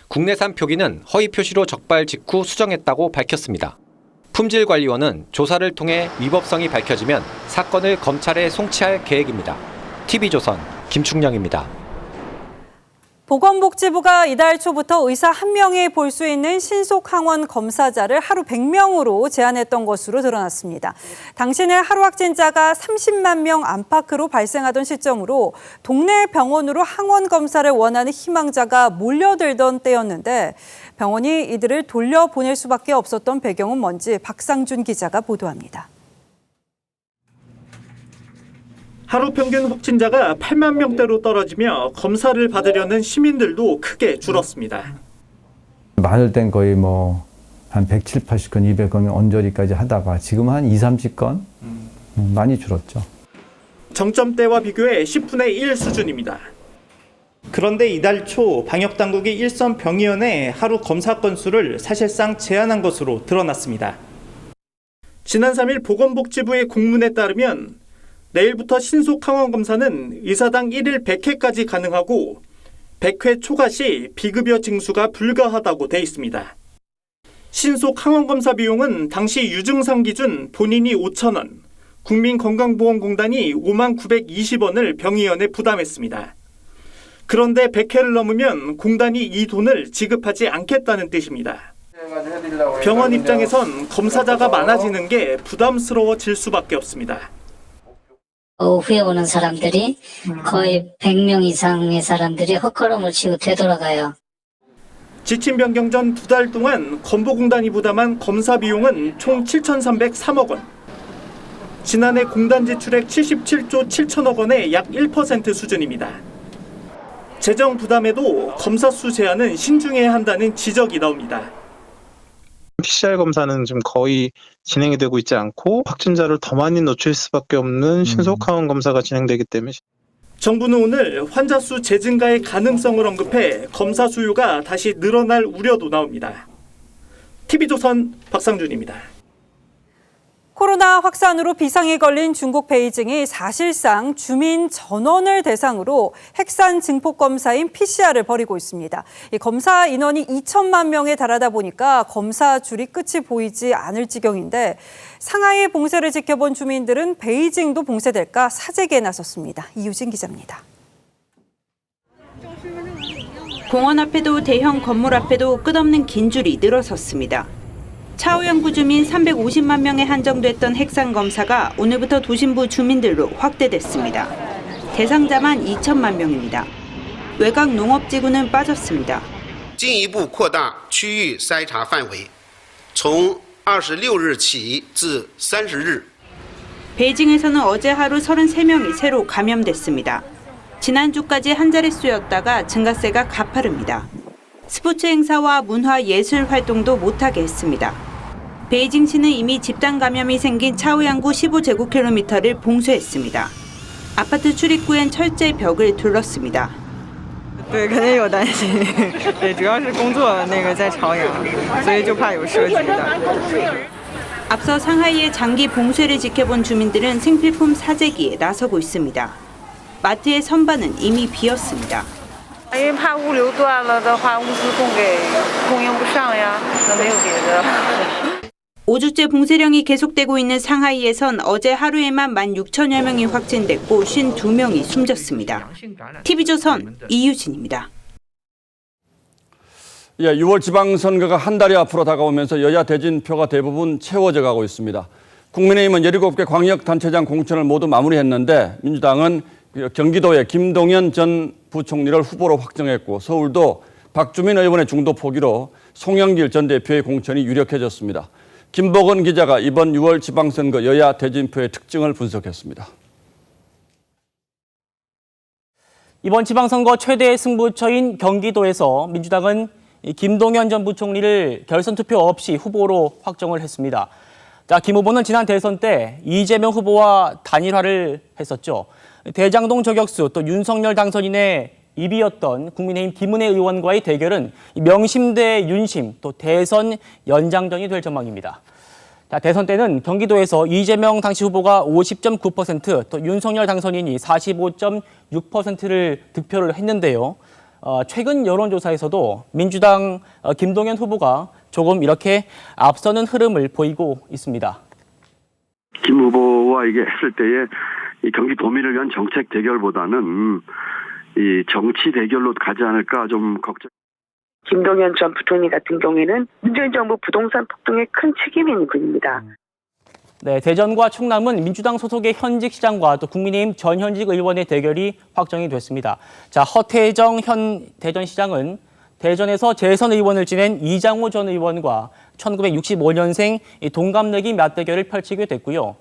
Speaker 7: 국내산 표기는 허위 표시로 적발 직후 수정했다고 밝혔습니다. 품질관리원은 조사를 통해 위법성이 밝혀지면 사건을 검찰에 송치할 계획입니다. TV조선 김충영입니다.
Speaker 1: 보건복지부가 이달 초부터 의사 1명이 볼 수 있는 신속항원 검사자를 하루 100명으로 제한했던 것으로 드러났습니다. 당시는 하루 확진자가 30만 명 안팎으로 발생하던 시점으로 동네 병원으로 항원 검사를 원하는 희망자가 몰려들던 때였는데 병원이 이들을 돌려보낼 수밖에 없었던 배경은 뭔지 박상준 기자가 보도합니다.
Speaker 28: 하루 평균 확진자가 8만 명대로 떨어지며 검사를 받으려는 시민들도 크게 줄었습니다.
Speaker 29: 많을 땐 거의 한 170, 80건, 200건 언저리까지 하다가 지금 한 2, 30건 많이 줄었죠.
Speaker 28: 정점 때와 비교해 10분의 1 수준입니다. 그런데 이달 초 방역당국이 일선 병의원에 하루 검사 건수를 사실상 제한한 것으로 드러났습니다. 지난 3일 보건복지부의 공문에 따르면 내일부터 신속항원 검사는 의사당 1일 100회까지 가능하고 100회 초과 시 비급여 징수가 불가하다고 돼 있습니다. 신속항원 검사 비용은 당시 유증상 기준 본인이 5,000원, 국민건강보험공단이 5920원을 병의원에 부담했습니다. 그런데 100회를 넘으면 공단이 이 돈을 지급하지 않겠다는 뜻입니다. 병원 입장에선 검사자가 많아지는 게 부담스러워질 수밖에 없습니다.
Speaker 21: 오후에 오는 사람들이 거의 100명 이상의 사람들이 헛걸음을 치고 되돌아가요.
Speaker 28: 지침 변경 전 2달 동안 건보공단이 부담한 검사 비용은 총 7,303억 원. 지난해 공단 지출액 77조 7천억 원의 약 1% 수준입니다. 재정 부담에도 검사 수 제한은 신중해야 한다는 지적이 나옵니다.
Speaker 9: PCR 검사는 지금 거의 진행이 되고 있지 않고 확진자를 더 많이 노출 수밖에 없는 신속항원 검사가 진행되기 때문에
Speaker 28: 정부는 오늘 환자 수 재증가의 가능성을 언급해 검사 수요가 다시 늘어날 우려도 나옵니다. TV조선 박상준입니다.
Speaker 1: 코로나 확산으로 비상에 걸린 중국 베이징이 사실상 주민 전원을 대상으로 핵산 증폭 검사인 PCR을 벌이고 있습니다. 이 검사 인원이 2천만 명에 달하다 보니까 검사 줄이 끝이 보이지 않을 지경인데 상하이의 봉쇄를 지켜본 주민들은 베이징도 봉쇄될까 사재기에 나섰습니다. 이유진 기자입니다.
Speaker 12: 공원 앞에도 대형 건물 앞에도 끝없는 긴 줄이 늘어섰습니다. 차오양구 주민 350만 명에 한정됐던 핵산 검사가 오늘부터 도심부 주민들로 확대됐습니다. 대상자만 2천만 명입니다. 외곽 농업지구는 빠졌습니다.
Speaker 13: 进一步扩大区域筛查范围，从26日起至30日。
Speaker 12: 베이징에서는 어제 하루 33명이 새로 감염됐습니다. 지난주까지 한 자릿수였다가 증가세가 가파릅니다. 스포츠 행사와 문화 예술 활동도 못하게 했습니다. 베이징시는 이미 집단 감염이 생긴 차오양구 15제곱킬로미터를 봉쇄했습니다. 아파트 출입구엔 철제 벽을 둘렀습니다.
Speaker 14: 对，肯定有担心。对，主要是工作在朝阳，所以就怕有涉及的。
Speaker 12: 앞서 상하이의 장기 봉쇄를 지켜본 주민들은 생필품 사재기에 나서고 있습니다. 마트의 선반은 이미 비었습니다.
Speaker 14: 因为怕物流断了的话，物资供应不上呀，那没有别的。
Speaker 12: 5주째 봉쇄령이 계속되고 있는 상하이에선 어제 하루에만 16,000여 명이 확진됐고 52명이 숨졌습니다. TV조선 이유진입니다.
Speaker 2: 예, 6월 지방선거가 한 달이 앞으로 다가오면서 여야 대진표가 대부분 채워져 가고 있습니다. 국민의힘은 17개 광역단체장 공천을 모두 마무리했는데 민주당은 경기도의 김동연 전 부총리를 후보로 확정했고 서울도 박주민 의원의 중도 포기로 송영길 전 대표의 공천이 유력해졌습니다. 김복원 기자가 이번 6월 지방선거 여야 대진표의 특징을 분석했습니다.
Speaker 15: 이번 지방선거 최대의 승부처인 경기도에서 민주당은 김동연 전 부총리를 결선 투표 없이 후보로 확정을 했습니다. 자, 김 후보는 지난 대선 때 이재명 후보와 단일화를 했었죠. 대장동 저격수 또 윤석열 당선인의 입이었던 국민의힘 김은혜 의원과의 대결은 명심 대 윤심 또 대선 연장전이 될 전망입니다. 자, 대선 때는 경기도에서 이재명 당시 후보가 50.9% 또 윤석열 당선인이 45.6%를 득표를 했는데요. 최근 여론조사에서도 민주당 김동연 후보가 조금 이렇게 앞서는 흐름을 보이고 있습니다.
Speaker 16: 김 후보와 이게 했을 때에 이 경기도민을 위한 정책 대결보다는 이 정치 대결로 가지 않을까 좀 걱정.
Speaker 17: 김동연 전 부총리 같은 경우에는 문재인 정부 부동산 폭등에 큰 책임이 있는 분입니다.
Speaker 15: 네, 대전과 충남은 민주당 소속의 현직 시장과 또 국민의힘 전현직 의원의 대결이 확정이 됐습니다. 자, 허태정 현 대전시장은 대전에서 재선 의원을 지낸 이장호 전 의원과 1965년생 동갑내기 맞대결을 펼치게 됐고요.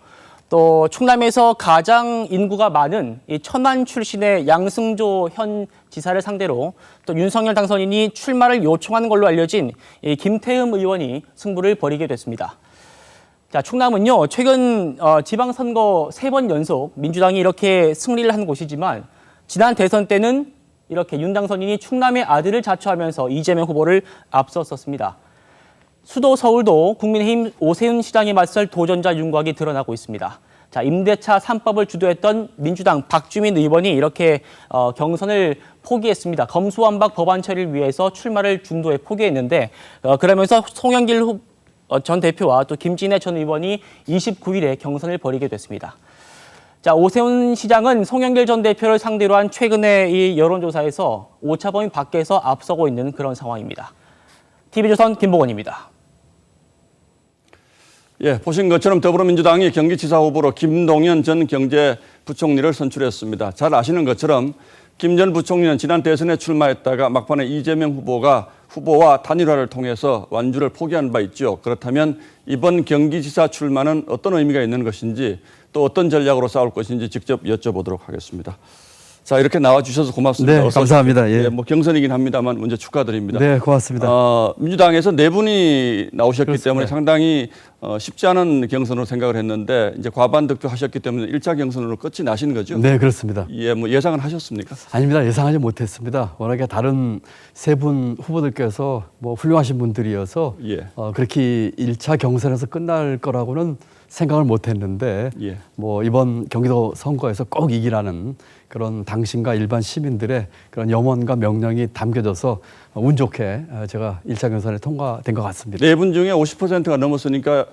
Speaker 15: 또 충남에서 가장 인구가 많은 천안 출신의 양승조 현 지사를 상대로 또 윤석열 당선인이 출마를 요청하는 걸로 알려진 김태흠 의원이 승부를 벌이게 됐습니다. 자, 충남은요, 최근 지방선거 3번 연속 민주당이 이렇게 승리를 한 곳이지만 지난 대선 때는 이렇게 윤 당선인이 충남의 아들을 자처하면서 이재명 후보를 앞섰었습니다. 수도 서울도 국민의힘 오세훈 시장에 맞설 도전자 윤곽이 드러나고 있습니다. 자, 임대차 3법을 주도했던 민주당 박주민 의원이 이렇게 경선을 포기했습니다. 검수완박 법안 처리를 위해서 출마를 중도에 포기했는데 그러면서 송영길 전 대표와 또 김진애 전 의원이 29일에 경선을 벌이게 됐습니다. 자, 오세훈 시장은 송영길 전 대표를 상대로 한 최근의 이 여론조사에서 오차범위 밖에서 앞서고 있는 그런 상황입니다. TV조선 김복원입니다.
Speaker 2: 예, 보신 것처럼 더불어민주당이 경기지사 후보로 김동연 전 경제부총리를 선출했습니다. 잘 아시는 것처럼 김 전 부총리는 지난 대선에 출마했다가 막판에 이재명 후보와 단일화를 통해서 완주를 포기한 바 있죠. 그렇다면 이번 경기지사 출마는 어떤 의미가 있는 것인지 또 어떤 전략으로 싸울 것인지 직접 여쭤보도록 하겠습니다. 자, 이렇게 나와주셔서 고맙습니다.
Speaker 5: 네, 감사합니다. 예.
Speaker 2: 뭐 경선이긴 합니다만 먼저 축하드립니다.
Speaker 5: 네, 고맙습니다.
Speaker 2: 민주당에서 4분이 나오셨기
Speaker 5: 그렇습니다.
Speaker 2: 때문에 상당히 쉽지 않은 경선으로 생각을 했는데 이제 과반 득표하셨기 때문에 1차 경선으로 끝이 나신 거죠?
Speaker 5: 네, 그렇습니다.
Speaker 2: 예, 뭐 예상은 하셨습니까?
Speaker 5: 아닙니다. 예상하지 못했습니다. 워낙에 다른 세 분 후보들께서 뭐 훌륭하신 분들이어서
Speaker 2: 예.
Speaker 5: 그렇게 1차 경선에서 끝날 거라고는 생각을 못했는데
Speaker 2: 예.
Speaker 5: 뭐 이번 경기도 선거에서 꼭 이기라는 그런 당신과 일반 시민들의 그런 염원과 명령이 담겨져서 운 좋게 제가 1차 경선에 통과된 것 같습니다.
Speaker 2: 4분 중에 50%가 넘었으니까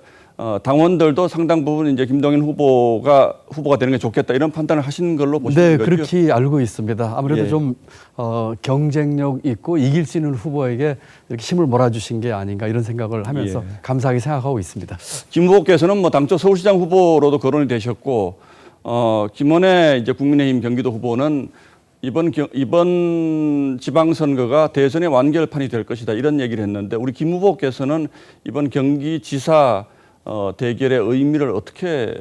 Speaker 2: 당원들도 상당 부분 이제 김동연 후보가 되는 게 좋겠다 이런 판단을 하신 걸로 보시는
Speaker 5: 네,
Speaker 2: 거죠?
Speaker 5: 그렇게 알고 있습니다. 아무래도
Speaker 2: 예.
Speaker 5: 좀 경쟁력 있고 이길 수 있는 후보에게 이렇게 힘을 몰아주신 게 아닌가 이런 생각을 하면서
Speaker 2: 예. 감사하게
Speaker 5: 생각하고 있습니다.
Speaker 2: 김 후보께서는 뭐 당초 서울시장 후보로도 거론이 되셨고 김원혜 이제 국민의힘 경기도 후보는 이번 지방선거가 대선의 완결판이 될 것이다 이런 얘기를 했는데 우리 김 후보께서는 이번 경기지사 대결의 의미를 어떻게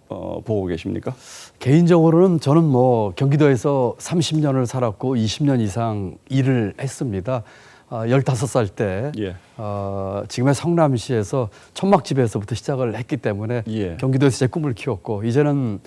Speaker 2: 보고 계십니까?
Speaker 5: 개인적으로는 저는 뭐 경기도에서 30년을 살았고 20년 이상 일을 했습니다. 15살 때
Speaker 2: 예.
Speaker 5: 지금의 성남시에서 천막집에서부터 시작을 했기 때문에
Speaker 2: 예.
Speaker 5: 경기도에서 제 꿈을 키웠고 이제는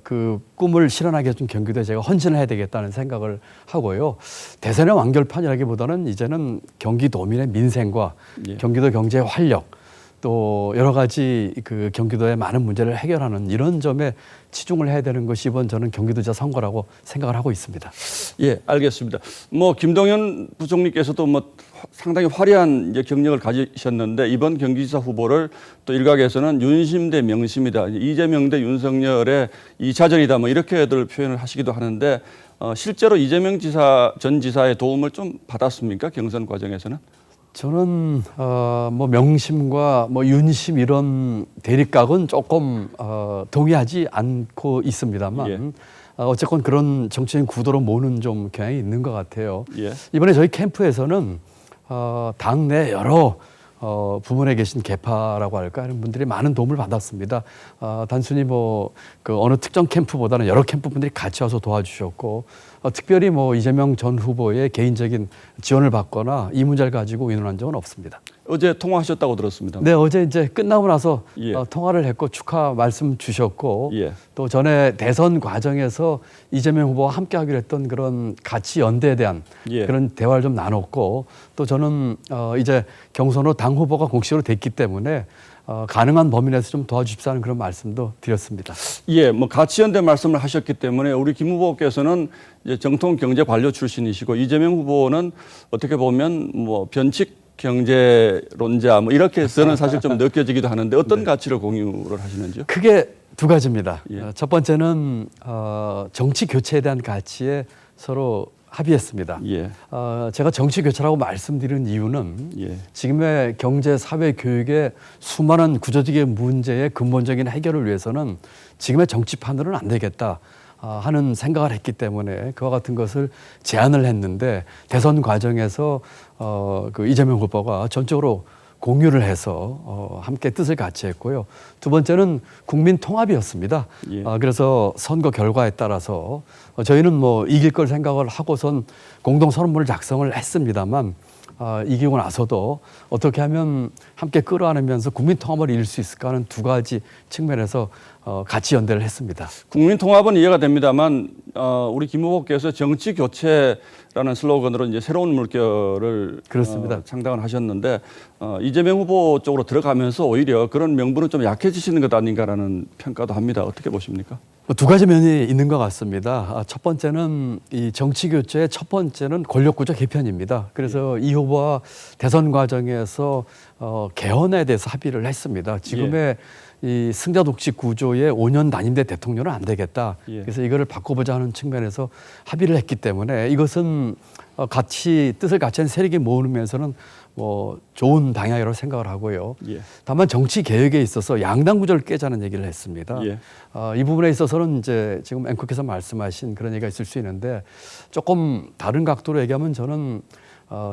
Speaker 5: 그 꿈을 실현하게 해준 경기도에 제가 헌신을 해야 되겠다는 생각을 하고요. 대선의 완결판이라기보다는 이제는 경기도민의 민생과
Speaker 2: 예.
Speaker 5: 경기도 경제의 활력 또 여러 가지 그 경기도의 많은 문제를 해결하는 이런 점에 치중을 해야 되는 것이 이번 저는 경기도지사 선거라고 생각을 하고 있습니다.
Speaker 2: 예, 알겠습니다. 뭐 김동연 부총리께서도 뭐 상당히 화려한 이제 경력을 가지셨는데 이번 경기지사 후보를 또 일각에서는 윤심 대 명심이다, 이재명 대 윤석열의 2차전이다, 뭐 이렇게들 표현을 하시기도 하는데 실제로 이재명 전 지사의 도움을 좀 받았습니까? 경선 과정에서는?
Speaker 5: 저는 뭐 명심과 뭐 윤심 이런 대립각은 조금 동의하지 않고 있습니다만
Speaker 2: 예.
Speaker 5: 어쨌건 그런 정치적인 구도로 모는 좀 경향이 있는 것 같아요.
Speaker 2: 예.
Speaker 5: 이번에 저희 캠프에서는 당내 여러 부문에 계신 계파라고 할까 하는 분들이 많은 도움을 받았습니다. 단순히 뭐 그 어느 특정 캠프보다는 여러 캠프 분들이 같이 와서 도와주셨고 특별히 뭐 이재명 전 후보의 개인적인 지원을 받거나 이 문제를 가지고 의논한 적은 없습니다.
Speaker 2: 어제 통화하셨다고 들었습니다.
Speaker 5: 네, 어제 이제 끝나고 나서
Speaker 2: 예.
Speaker 5: 통화를 했고 축하 말씀 주셨고
Speaker 2: 예.
Speaker 5: 또 전에 대선 과정에서 이재명 후보와 함께 하기로 했던 그런 가치 연대에 대한
Speaker 2: 예.
Speaker 5: 그런 대화를 좀 나눴고 또 저는 이제 경선 후 당 후보가 공식으로 됐기 때문에 가능한 범위 내에서 좀 도와주십사는 그런 말씀도 드렸습니다.
Speaker 2: 예, 뭐 가치연대 말씀을 하셨기 때문에 우리 김 후보께서는 이제 정통 경제 관료 출신이시고 이재명 후보는 어떻게 보면 뭐 변칙 경제론자 뭐 이렇게 저는 사실 좀 느껴지기도 하는데 어떤
Speaker 5: 네.
Speaker 2: 가치를 공유를 하시는지요?
Speaker 5: 크게 두 가지입니다.
Speaker 2: 예.
Speaker 5: 첫 번째는 정치 교체에 대한 가치에 서로 합의했습니다.
Speaker 2: 예.
Speaker 5: 제가 정치 교체라고 말씀드리는 이유는
Speaker 2: 예.
Speaker 5: 지금의 경제, 사회, 교육의 수많은 구조적인 문제의 근본적인 해결을 위해서는 지금의 정치판으로는 안 되겠다 하는 생각을 했기 때문에 그와 같은 것을 제안을 했는데 대선 과정에서 그 이재명 후보가 전적으로 공유를 해서 함께 뜻을 같이 했고요. 두 번째는 국민 통합이었습니다.
Speaker 2: 예.
Speaker 5: 그래서 선거 결과에 따라서 저희는 뭐 이길 걸 생각을 하고선 공동 선언문을 작성을 했습니다만 이기고 나서도 어떻게 하면 함께 끌어안으면서 국민 통합을 이룰 수 있을까 하는 두 가지 측면에서 같이 연대를 했습니다.
Speaker 2: 국민 통합은 이해가 됩니다만 우리 김 후보께서 정치 교체라는 슬로건으로 이제 새로운 물결을
Speaker 5: 그렇습니다.
Speaker 2: 창당을 하셨는데 이재명 후보 쪽으로 들어가면서 오히려 그런 명분은 좀 약해지시는 것 아닌가라는 평가도 합니다. 어떻게 보십니까?
Speaker 5: 두 가지 면이 있는 것 같습니다. 첫 번째는 이 정치 교체의 첫 번째는 권력 구조 개편입니다. 그래서 이 후보와 대선 과정에서 개헌에 대해서 합의를 했습니다. 지금의 이 승자 독식 구조의 5년 단임대 대통령은 안 되겠다.
Speaker 2: 예.
Speaker 5: 그래서 이거를 바꿔보자 하는 측면에서 합의를 했기 때문에 이것은 뜻을 같이 한 세력이 모으면서는 뭐 좋은 방향이라고 생각을 하고요.
Speaker 2: 예.
Speaker 5: 다만 정치 개혁에 있어서 양당 구조를 깨자는 얘기를 했습니다.
Speaker 2: 예.
Speaker 5: 이 부분에 있어서는 이제 지금 앵커께서 말씀하신 그런 얘기가 있을 수 있는데 조금 다른 각도로 얘기하면 저는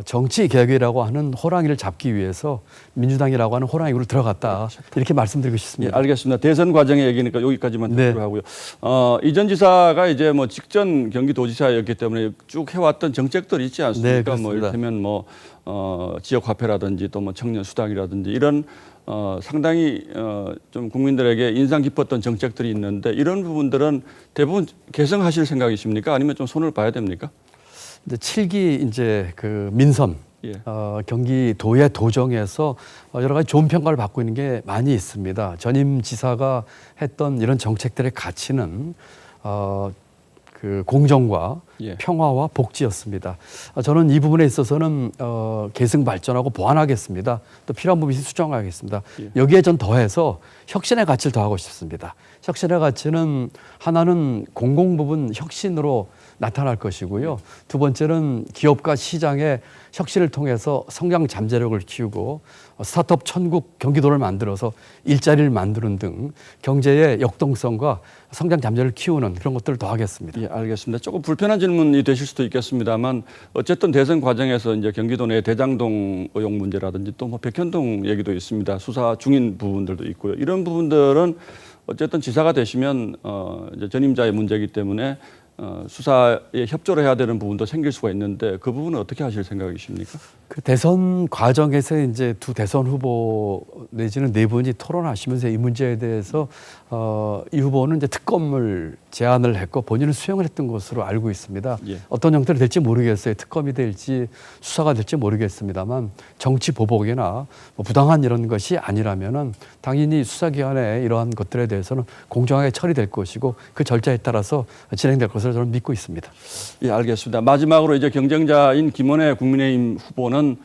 Speaker 5: 정치 개혁이라고 하는 호랑이를 잡기 위해서 민주당이라고 하는 호랑이로 들어갔다. 이렇게 말씀드리고 싶습니다.
Speaker 2: 예, 알겠습니다. 대선 과정의 얘기니까 여기까지만
Speaker 5: 네.
Speaker 2: 듣기로 하고요. 이 전 지사가 이제 뭐 직전 경기도지사였기 때문에 쭉 해왔던 정책들이 있지 않습니까?
Speaker 5: 네, 그렇습니다.
Speaker 2: 뭐 이를테면 뭐 지역 화폐라든지 또 뭐 청년 수당이라든지 이런 상당히 좀 국민들에게 인상 깊었던 정책들이 있는데 이런 부분들은 대부분 개선하실 생각이십니까? 아니면 좀 손을 봐야 됩니까?
Speaker 5: 이제 7기 이제 그 민선
Speaker 2: 예.
Speaker 5: 경기도의 도정에서 여러 가지 좋은 평가를 받고 있는 게 많이 있습니다. 전임 지사가 했던 이런 정책들의 가치는 그 공정과
Speaker 2: 예.
Speaker 5: 평화와 복지였습니다. 저는 이 부분에 있어서는 계승 발전하고 보완하겠습니다. 또 필요한 부분이 수정하겠습니다.
Speaker 2: 예.
Speaker 5: 여기에 전 더해서 혁신의 가치를 더하고 싶습니다. 혁신의 가치는 하나는 공공 부분 혁신으로 나타날 것이고요. 두 번째는 기업과 시장의 혁신을 통해서 성장 잠재력을 키우고 스타트업 천국 경기도를 만들어서 일자리를 만드는 등 경제의 역동성과 성장 잠재력을 키우는 그런 것들을 더하겠습니다.
Speaker 2: 예, 알겠습니다. 조금 불편한 질문이 되실 수도 있겠습니다만 어쨌든 대선 과정에서 이제 경기도 내 대장동 의혹 문제라든지 또 뭐 백현동 얘기도 있습니다. 수사 중인 부분들도 있고요. 이런 부분들은 어쨌든 지사가 되시면 이제 전임자의 문제이기 때문에 수사에 협조를 해야 되는 부분도 생길 수가 있는데 그 부분은 어떻게 하실 생각이십니까?
Speaker 5: 그 대선 과정에서 이제 두 대선 후보 내지는 네 분이 토론하시면서 이 문제에 대해서 이 후보는 이제 특검을 제안을 했고 본인은 수용을 했던 것으로 알고 있습니다.
Speaker 2: 예.
Speaker 5: 어떤 형태로 될지 모르겠어요. 특검이 될지 수사가 될지 모르겠습니다만 정치 보복이나 뭐 부당한 이런 것이 아니라면은 당연히 수사기관의 이러한 것들에 대해서는 공정하게 처리될 것이고 그 절차에 따라서 진행될 것으로 저는 믿고 있습니다.
Speaker 2: 예, 알겠습니다. 마지막으로 이제 경쟁자인 김원혜 국민의힘 후보는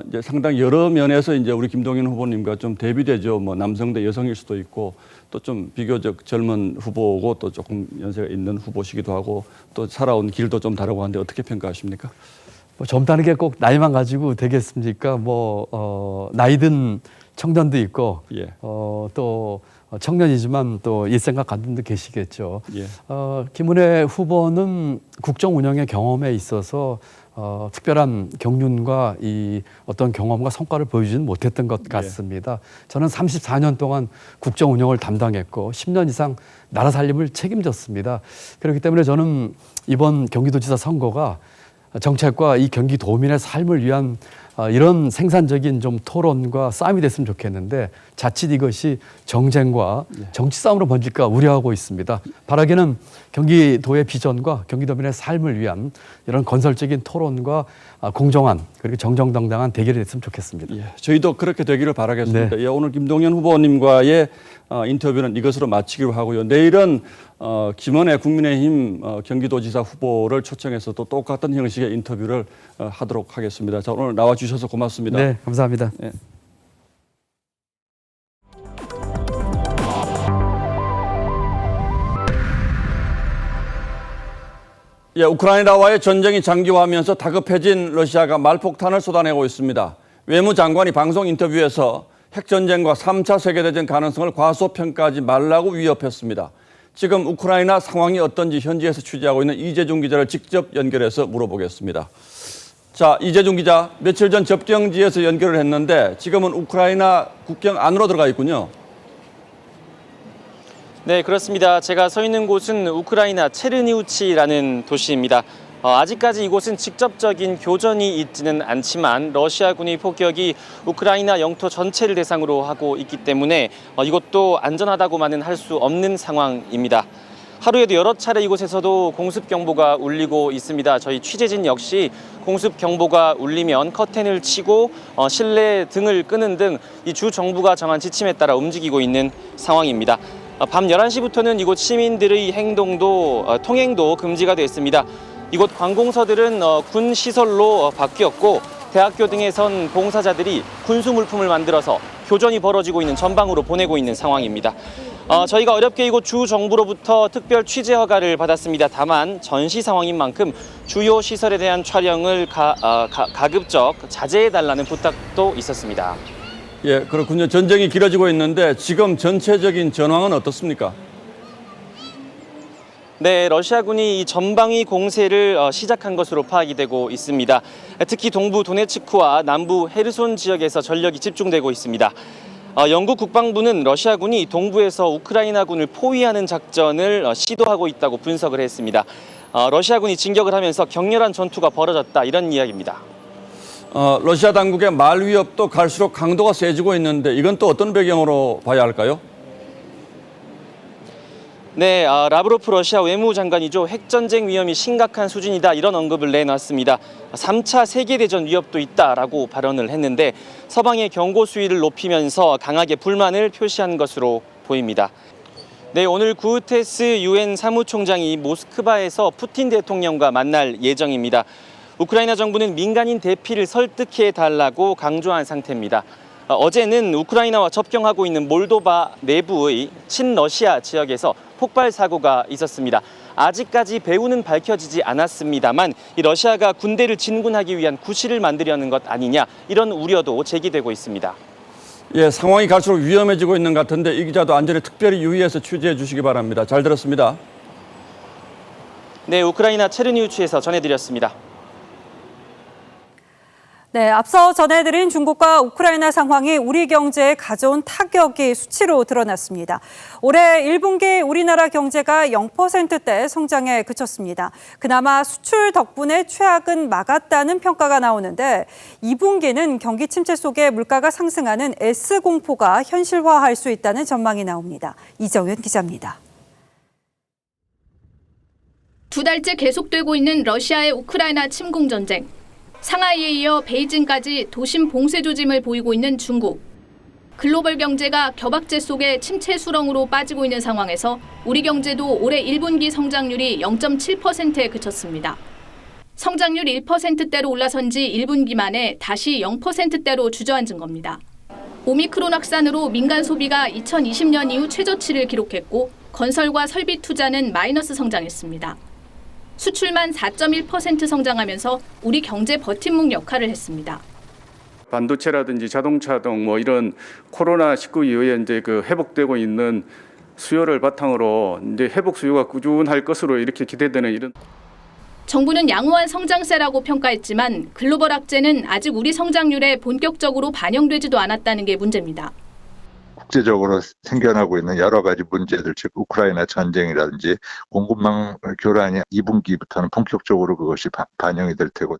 Speaker 2: 이제 상당히 여러 면에서 이제 우리 김동연 후보님과 좀 대비되죠. 뭐 남성 대 여성일 수도 있고 또 좀 비교적 젊은 후보고 또 조금 연세가 있는 후보시기도 하고 또 살아온 길도 좀 다르고 한데 어떻게 평가하십니까?
Speaker 5: 뭐 젊다는 게 꼭 나이만 가지고 되겠습니까? 뭐 나이든 청년도 있고
Speaker 2: 예.
Speaker 5: 또 청년이지만 또 옛 생각 갖는 분도 계시겠죠.
Speaker 2: 예.
Speaker 5: 김은혜 후보는 국정 운영의 경험에 있어서 특별한 경륜과 이 어떤 경험과 성과를 보여주지는 못했던 것 같습니다. 저는 34년 동안 국정 운영을 담당했고 10년 이상 나라 살림을 책임졌습니다. 그렇기 때문에 저는 이번 경기도지사 선거가 정책과 이 경기도민의 삶을 위한 이런 생산적인 좀 토론과 싸움이 됐으면 좋겠는데 자칫 이것이 정쟁과 정치 싸움으로 번질까 우려하고 있습니다. 바라기는 경기도의 비전과 경기도민의 삶을 위한 이런 건설적인 토론과 공정한 그리고 정정당당한 대결이 됐으면 좋겠습니다.
Speaker 2: 예, 저희도 그렇게 되기를 바라겠습니다.
Speaker 5: 네.
Speaker 2: 예, 오늘 김동연 후보님과의 인터뷰는 이것으로 마치기로 하고요. 내일은 김원혜 국민의힘 경기도지사 후보를 초청해서 또 똑같은 형식의 인터뷰를 하도록 하겠습니다. 자, 오늘 나와주셔서 고맙습니다.
Speaker 5: 네, 감사합니다.
Speaker 2: 예. 예, 우크라이나와의 전쟁이 장기화하면서 다급해진 러시아가 말폭탄을 쏟아내고 있습니다. 외무장관이 방송 인터뷰에서 핵전쟁과 3차 세계대전 가능성을 과소평가하지 말라고 위협했습니다. 지금 우크라이나 상황이 어떤지 현지에서 취재하고 있는 이재중 기자를 직접 연결해서 물어보겠습니다. 자, 이재중 기자, 며칠 전 접경지에서 연결을 했는데 지금은 우크라이나 국경 안으로 들어가 있군요.
Speaker 18: 네, 그렇습니다. 제가 서 있는 곳은 우크라이나 체르니우치라는 도시입니다. 아직까지 이곳은 직접적인 교전이 있지는 않지만 러시아군의 폭격이 우크라이나 영토 전체를 대상으로 하고 있기 때문에 이것도 안전하다고만은 할 수 없는 상황입니다. 하루에도 여러 차례 이곳에서도 공습경보가 울리고 있습니다. 저희 취재진 역시 공습경보가 울리면 커튼을 치고 실내 등을 끄는 등 이 주 정부가 정한 지침에 따라 움직이고 있는 상황입니다. 밤 11시부터는 이곳 시민들의 통행도 금지가 됐습니다. 이곳 관공서들은 군 시설로 바뀌었고 대학교 등에선 봉사자들이 군수 물품을 만들어서 교전이 벌어지고 있는 전방으로 보내고 있는 상황입니다. 저희가 어렵게 이곳 주 정부로부터 특별 취재 허가를 받았습니다. 다만 전시 상황인 만큼 주요 시설에 대한 촬영을 가급적 자제해달라는 부탁도 있었습니다.
Speaker 2: 예, 그렇군요. 전쟁이 길어지고 있는데 지금 전체적인 전황은 어떻습니까?
Speaker 18: 네, 러시아군이 이 전방위 공세를 시작한 것으로 파악이 되고 있습니다. 특히 동부 도네츠크와 남부 헤르손 지역에서 전력이 집중되고 있습니다. 영국 국방부는 러시아군이 동부에서 우크라이나군을 포위하는 작전을 시도하고 있다고 분석을 했습니다. 러시아군이 진격을 하면서 격렬한 전투가 벌어졌다, 이런 이야기입니다.
Speaker 2: 러시아 당국의 말 위협도 갈수록 강도가 세지고 있는데 이건 또 어떤 배경으로 봐야 할까요?
Speaker 18: 네, 라브로프 러시아 외무장관이죠. 핵전쟁 위험이 심각한 수준이다, 이런 언급을 내놨습니다. 3차 세계대전 위협도 있다라고 발언을 했는데 서방의 경고 수위를 높이면서 강하게 불만을 표시한 것으로 보입니다. 네, 오늘 구테스 유엔 사무총장이 모스크바에서 푸틴 대통령과 만날 예정입니다. 우크라이나 정부는 민간인 대피를 설득해달라고 강조한 상태입니다. 어제는 우크라이나와 접경하고 있는 몰도바 내부의 친러시아 지역에서 폭발 사고가 있었습니다. 아직까지 배후는 밝혀지지 않았습니다만 이 러시아가 군대를 진군하기 위한 구실을 만들려는 것 아니냐, 이런 우려도 제기되고 있습니다.
Speaker 2: 예, 상황이 갈수록 위험해지고 있는 것 같은데 이 기자도 안전에 특별히 유의해서 취재해 주시기 바랍니다. 잘 들었습니다.
Speaker 18: 네, 우크라이나 체르니우치에서 전해드렸습니다.
Speaker 1: 네, 앞서 전해드린 중국과 우크라이나 상황이 우리 경제에 가져온 타격이 수치로 드러났습니다. 올해 1분기 우리나라 경제가 0%대 성장에 그쳤습니다. 그나마 수출 덕분에 최악은 막았다는 평가가 나오는데 2분기는 경기 침체 속에 물가가 상승하는 S공포가 현실화할 수 있다는 전망이 나옵니다. 이정현 기자입니다.
Speaker 4: 2달째 계속되고 있는 러시아의 우크라이나 침공 전쟁. 상하이에 이어 베이징까지 도심 봉쇄 조짐을 보이고 있는 중국. 글로벌 경제가 겨박제 속에 침체 수렁으로 빠지고 있는 상황에서 우리 경제도 올해 1분기 성장률이 0.7%에 그쳤습니다. 성장률 1%대로 올라선 지 1분기 만에 다시 0%대로 주저앉은 겁니다. 오미크론 확산으로 민간 소비가 2020년 이후 최저치를 기록했고 건설과 설비 투자는 마이너스 성장했습니다. 수출만 4.1% 성장하면서 우리 경제 버팀목 역할을 했습니다.
Speaker 19: 반도체라든지 자동차 등 뭐 이런 코로나19 이후에 이제 그 회복되고 있는 수요를 바탕으로 이제 회복 수요가 꾸준할 것으로 이렇게 기대되는 이런.
Speaker 4: 정부는 양호한 성장세라고 평가했지만 글로벌 악재는 아직 우리 성장률에 본격적으로 반영되지도 않았다는 게 문제입니다.
Speaker 20: 국제적으로 생겨나고 있는 여러 가지 문제들, 즉 우크라이나 전쟁이라든지 공급망 교란이 2분기부터는 본격적으로 그것이 반영이 될 테고.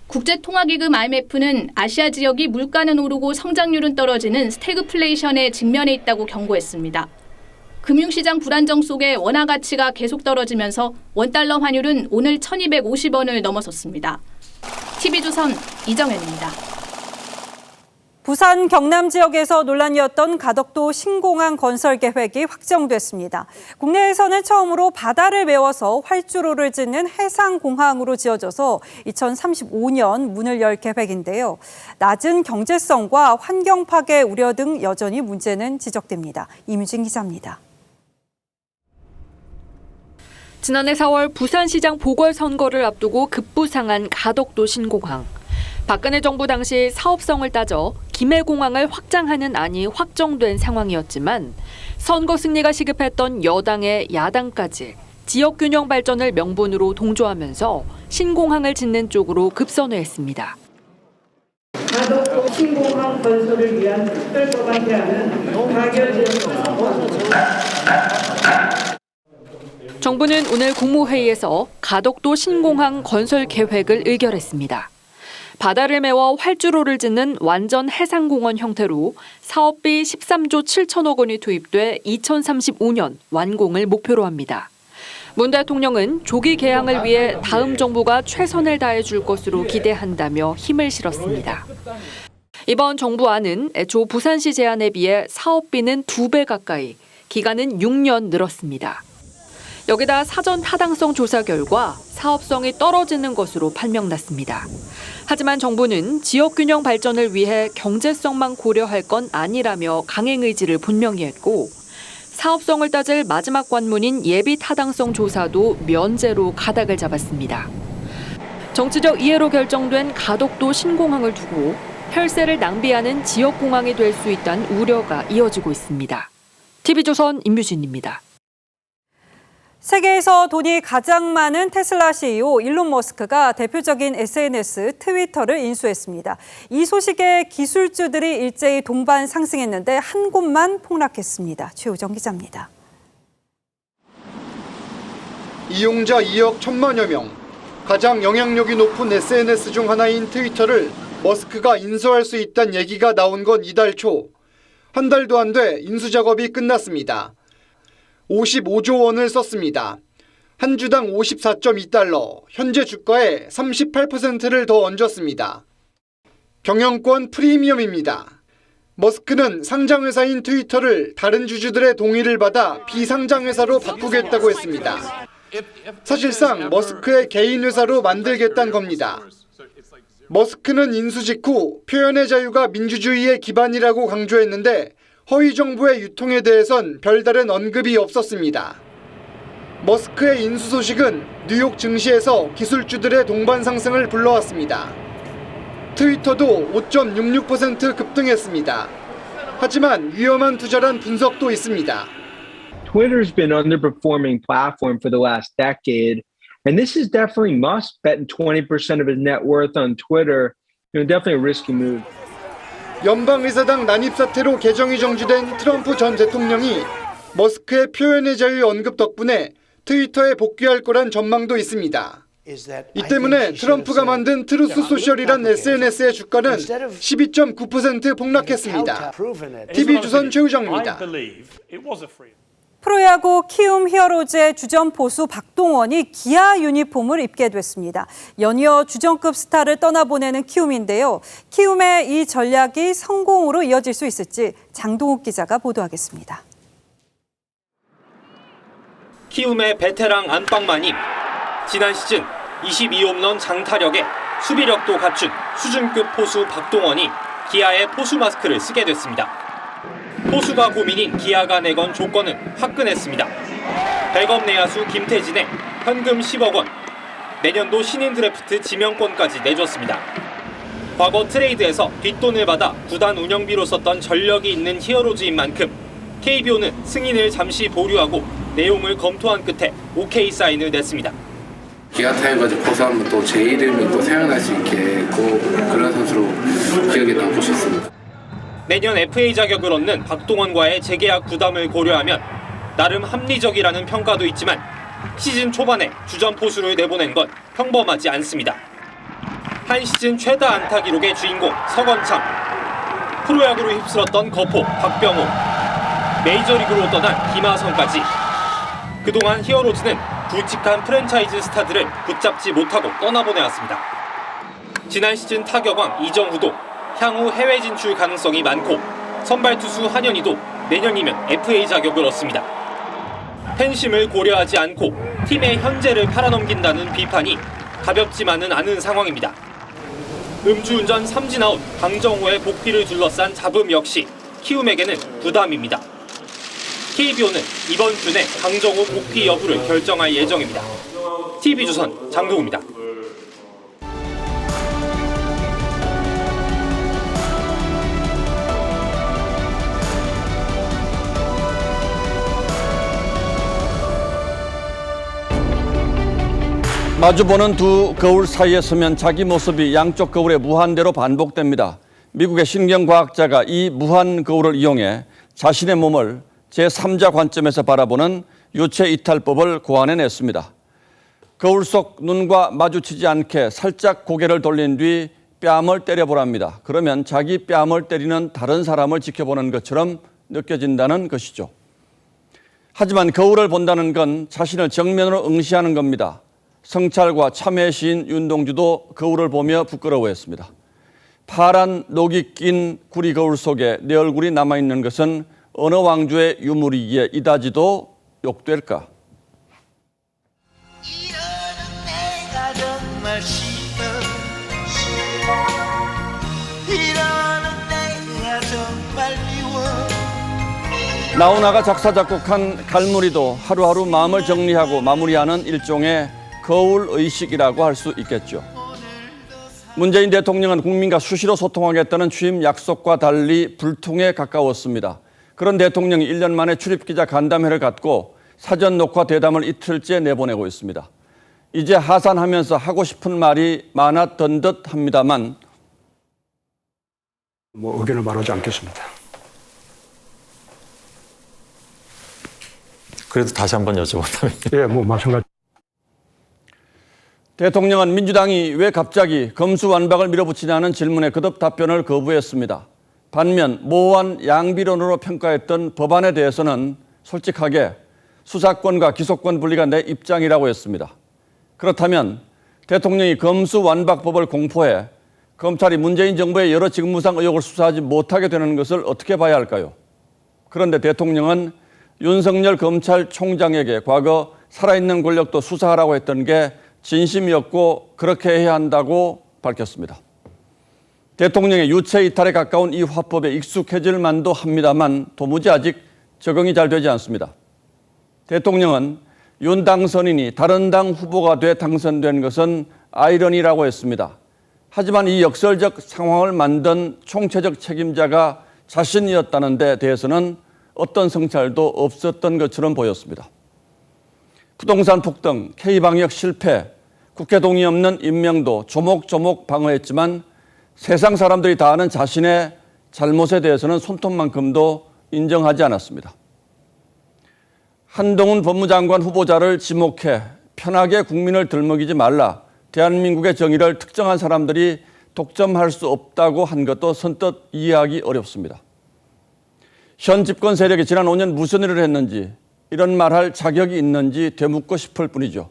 Speaker 4: 국제통화기금 IMF는 아시아 지역이 물가는 오르고 성장률은 떨어지는 스태그플레이션에 직면해 있다고 경고했습니다. 금융시장 불안정 속에 원화 가치가 계속 떨어지면서 원달러 환율은 오늘 1250원을 넘어섰습니다. TV조선 이정현입니다.
Speaker 1: 부산 경남 지역에서 논란이었던 가덕도 신공항 건설 계획이 확정됐습니다. 국내에서는 처음으로 바다를 메워서 활주로를 짓는 해상공항으로 지어져서 2035년 문을 열 계획인데요. 낮은 경제성과 환경 파괴 우려 등 여전히 문제는 지적됩니다. 이뮤진 기자입니다.
Speaker 22: 지난해 4월 부산시장 보궐선거를 앞두고 급부상한 가덕도 신공항. 박근혜 정부 당시 사업성을 따져 김해공항을 확장하는 안이 확정된 상황이었지만 선거 승리가 시급했던 여당의 야당까지 지역균형 발전을 명분으로 동조하면서 신공항을 짓는 쪽으로 급선회했습니다.
Speaker 23: 가덕도 신공항 건설을 위한 특별법안 제안은 가결되었습니다.
Speaker 22: 정부는 오늘 국무회의에서 가덕도 신공항 건설 계획을 의결했습니다. 바다를 메워 활주로를 짓는 완전 해상공원 형태로 사업비 13조 7천억 원이 투입돼 2035년 완공을 목표로 합니다. 문 대통령은 조기 개항을 위해 다음 정부가 최선을 다해줄 것으로 기대한다며 힘을 실었습니다. 이번 정부안은 애초 부산시 제안에 비해 사업비는 2배 가까이, 기간은 6년 늘었습니다. 여기다 사전 타당성 조사 결과 사업성이 떨어지는 것으로 판명났습니다. 하지만 정부는 지역균형 발전을 위해 경제성만 고려할 건 아니라며 강행 의지를 분명히 했고 사업성을 따질 마지막 관문인 예비 타당성 조사도 면제로 가닥을 잡았습니다. 정치적 이해로 결정된 가덕도 신공항을 두고 혈세를 낭비하는 지역공항이 될 수 있다는 우려가 이어지고 있습니다. TV조선 임유진입니다.
Speaker 1: 세계에서 돈이 가장 많은 테슬라 CEO 일론 머스크가 대표적인 SNS 트위터를 인수했습니다. 이 소식에 기술주들이 일제히 동반 상승했는데 한 곳만 폭락했습니다. 최우정 기자입니다.
Speaker 3: 이용자 2억 1천만여 명, 가장 영향력이 높은 SNS 중 하나인 트위터를 머스크가 인수할 수 있다는 얘기가 나온 건 이달 초. 한 달도 안 돼 인수 작업이 끝났습니다. 55조 원을 썼습니다. 한 주당 54.2달러, 현재 주가의 38%를 더 얹었습니다. 경영권 프리미엄입니다. 머스크는 상장회사인 트위터를 다른 주주들의 동의를 받아 비상장회사로 바꾸겠다고 했습니다. 사실상 머스크의 개인 회사로 만들겠다는 겁니다. 머스크는 인수 직후 표현의 자유가 민주주의의 기반이라고 강조했는데 허위 정보의 유통에 대해선 별다른 언급이 없었습니다. 머스크의 인수 소식은 뉴욕 증시에서 기술주들의 동반 상승을 불러왔습니다. 트위터도 5.66% 급등했습니다. 하지만 위험한 투자란 분석도 있습니다.
Speaker 6: Twitter's been underperforming platform for the last decade, and this is definitely Musk betting 20% of his net worth on Twitter. Definitely a risky move.
Speaker 3: 연방의사당 난입 사태로 개정이 정지된 트럼프 전 대통령이 머스크의 표현의 자유 언급 덕분에 트위터에 복귀할 거란 전망도 있습니다. 이 때문에 트럼프가 만든 트루스 소셜이란 SNS의 주가는 12.9% 폭락했습니다. TV조선 최우정입니다.
Speaker 1: 프로야구 키움 히어로즈의 주전 포수 박동원이 기아 유니폼을 입게 됐습니다. 연이어 주전급 스타를 떠나보내는 키움인데요. 키움의 이 전략이 성공으로 이어질 수 있을지 장동욱 기자가 보도하겠습니다.
Speaker 8: 키움의 베테랑 안방마님. 지난 시즌 22홈런 장타력에 수비력도 갖춘 수준급 포수 박동원이 기아의 포수 마스크를 쓰게 됐습니다. 포수가 고민인 기아가 내건 조건은 화끈했습니다. 백업 내야수 김태진의 현금 10억 원, 내년도 신인 드래프트 지명권까지 내줬습니다. 과거 트레이드에서 뒷돈을 받아 구단 운영비로 썼던 전력이 있는 히어로즈인 만큼 KBO는 승인을 잠시 보류하고 내용을 검토한 끝에 OK 사인을 냈습니다.
Speaker 10: 기아 타이거즈 포수하면 또 제 이름이 또 생각날 수 있게 꼭 그런 선수로 기억에 남고 싶습니다.
Speaker 8: 내년 FA 자격을 얻는 박동원과의 재계약 부담을 고려하면 나름 합리적이라는 평가도 있지만 시즌 초반에 주전 포수를 내보낸 건 평범하지 않습니다. 한 시즌 최다 안타 기록의 주인공 서건창, 프로야구로 휩쓸었던 거포 박병호, 메이저리그로 떠난 김하성까지 그동안 히어로즈는 굵직한 프랜차이즈 스타들을 붙잡지 못하고 떠나보내왔습니다. 지난 시즌 타격왕 이정후도 향후 해외 진출 가능성이 많고 선발 투수 한현희도 내년이면 FA 자격을 얻습니다. 팬심을 고려하지 않고 팀의 현재를 팔아넘긴다는 비판이 가볍지만은 않은 상황입니다. 음주운전 3진아웃 강정호의 복귀를 둘러싼 잡음 역시 키움에게는 부담입니다. KBO는 이번 주 내 강정호 복귀 여부를 결정할 예정입니다. TV조선 장동우입니다.
Speaker 2: 마주보는 두 거울 사이에 서면 자기 모습이 양쪽 거울의 무한대로 반복됩니다. 미국의 신경과학자가 이 무한 거울을 이용해 자신의 몸을 제3자 관점에서 바라보는 유체 이탈법을 고안해냈습니다. 거울 속 눈과 마주치지 않게 살짝 고개를 돌린 뒤 뺨을 때려보랍니다. 그러면 자기 뺨을 때리는 다른 사람을 지켜보는 것처럼 느껴진다는 것이죠. 하지만 거울을 본다는 건 자신을 정면으로 응시하는 겁니다. 성찰과 참회 시인 윤동주도 거울을 보며 부끄러워했습니다. 파란 녹이 낀 구리 거울 속에 내 얼굴이 남아있는 것은 어느 왕조의 유물이기에 이다지도 욕될까?
Speaker 7: 싫어 이러는 내가 정말 미워.
Speaker 2: 나훈아가 작사 작곡한 갈무리도 하루하루 마음을 정리하고 마무리하는 일종의 거울 의식이라고 할 수 있겠죠. 문재인 대통령은 국민과 수시로 소통하겠다는 취임 약속과 달리 불통에 가까웠습니다. 그런 대통령이 1년 만에 출입기자 간담회를 갖고 사전 녹화 대담을 이틀째 내보내고 있습니다. 이제 하산하면서 하고 싶은 말이 많았던 듯 합니다만
Speaker 9: 의견을 말하지 않겠습니다.
Speaker 11: 그래도 다시 한번 여쭤본다면.
Speaker 9: 예, 마찬가지.
Speaker 2: 대통령은 민주당이 왜 갑자기 검수완박을 밀어붙이냐는 질문에 거듭 답변을 거부했습니다. 반면 모호한 양비론으로 평가했던 법안에 대해서는 솔직하게 수사권과 기소권 분리가 내 입장이라고 했습니다. 그렇다면 대통령이 검수완박법을 공포해 검찰이 문재인 정부의 여러 직무상 의혹을 수사하지 못하게 되는 것을 어떻게 봐야 할까요? 그런데 대통령은 윤석열 검찰총장에게 과거 살아있는 권력도 수사하라고 했던 게 진심이었고 그렇게 해야 한다고 밝혔습니다. 대통령의 유체 이탈에 가까운 이 화법에 익숙해질 만도 합니다만 도무지 아직 적응이 잘 되지 않습니다. 대통령은 윤 당선인이 다른 당 후보가 돼 당선된 것은 아이러니라고 했습니다. 하지만 이 역설적 상황을 만든 총체적 책임자가 자신이었다는 데 대해서는 어떤 성찰도 없었던 것처럼 보였습니다. 부동산 폭등, K방역 실패, 국회 동의 없는 임명도 조목조목 방어했지만 세상 사람들이 다 아는 자신의 잘못에 대해서는 손톱만큼도 인정하지 않았습니다. 한동훈 법무장관 후보자를 지목해 편하게 국민을 들먹이지 말라, 대한민국의 정의를 특정한 사람들이 독점할 수 없다고 한 것도 선뜻 이해하기 어렵습니다. 현 집권 세력이 지난 5년 무슨 일을 했는지 이런 말할 자격이 있는지 되묻고 싶을 뿐이죠.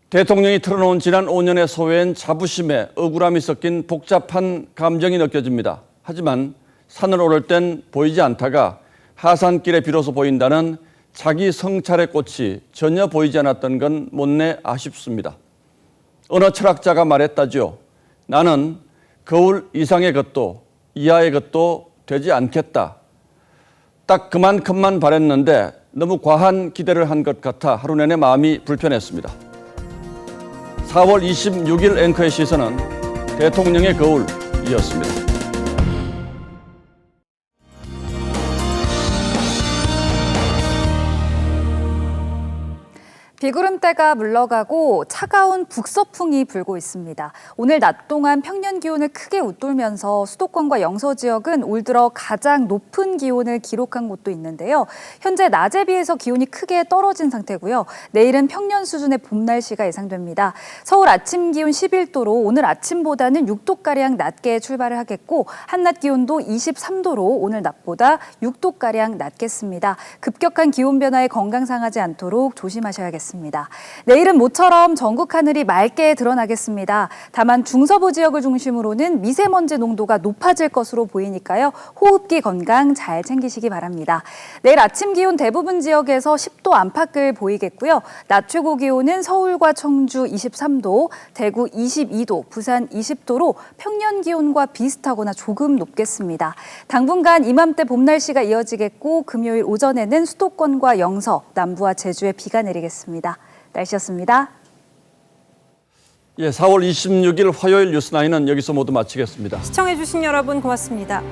Speaker 2: 대통령이 털어놓은 지난 5년의 소외엔 자부심에 억울함이 섞인 복잡한 감정이 느껴집니다. 하지만 산을 오를 땐 보이지 않다가 하산길에 비로소 보인다는 자기 성찰의 꽃이 전혀 보이지 않았던 건 못내 아쉽습니다. 어느 철학자가 말했다죠. 나는 거울 이상의 것도 이하의 것도 되지 않겠다. 딱 그만큼만 바랬는데 너무 과한 기대를 한 것 같아 하루 내내 마음이 불편했습니다. 4월 26일 앵커의 시선은 대통령의 거울이었습니다.
Speaker 21: 비구름대가 물러가고 차가운 북서풍이 불고 있습니다. 오늘 낮 동안 평년 기온을 크게 웃돌면서 수도권과 영서 지역은 올 들어 가장 높은 기온을 기록한 곳도 있는데요. 현재 낮에 비해서 기온이 크게 떨어진 상태고요. 내일은 평년 수준의 봄 날씨가 예상됩니다. 서울 아침 기온 11도로 오늘 아침보다는 6도가량 낮게 출발을 하겠고 한낮 기온도 23도로 오늘 낮보다 6도가량 낮겠습니다. 급격한 기온 변화에 건강 상하지 않도록 조심하셔야겠습니다. 내일은 모처럼 전국 하늘이 맑게 드러나겠습니다. 다만 중서부 지역을 중심으로는 미세먼지 농도가 높아질 것으로 보이니까요. 호흡기 건강 잘 챙기시기 바랍니다. 내일 아침 기온 대부분 지역에서 10도 안팎을 보이겠고요. 낮 최고 기온은 서울과 청주 23도, 대구 22도, 부산 20도로 평년 기온과 비슷하거나 조금 높겠습니다. 당분간 이맘때 봄 날씨가 이어지겠고 금요일 오전에는 수도권과 영서, 남부와 제주에 비가 내리겠습니다. 날씨였습니다.
Speaker 2: 예, 4월 26일 화요일 뉴스9은 여기서 모두 마치겠습니다.
Speaker 1: 시청해주신 여러분 고맙습니다.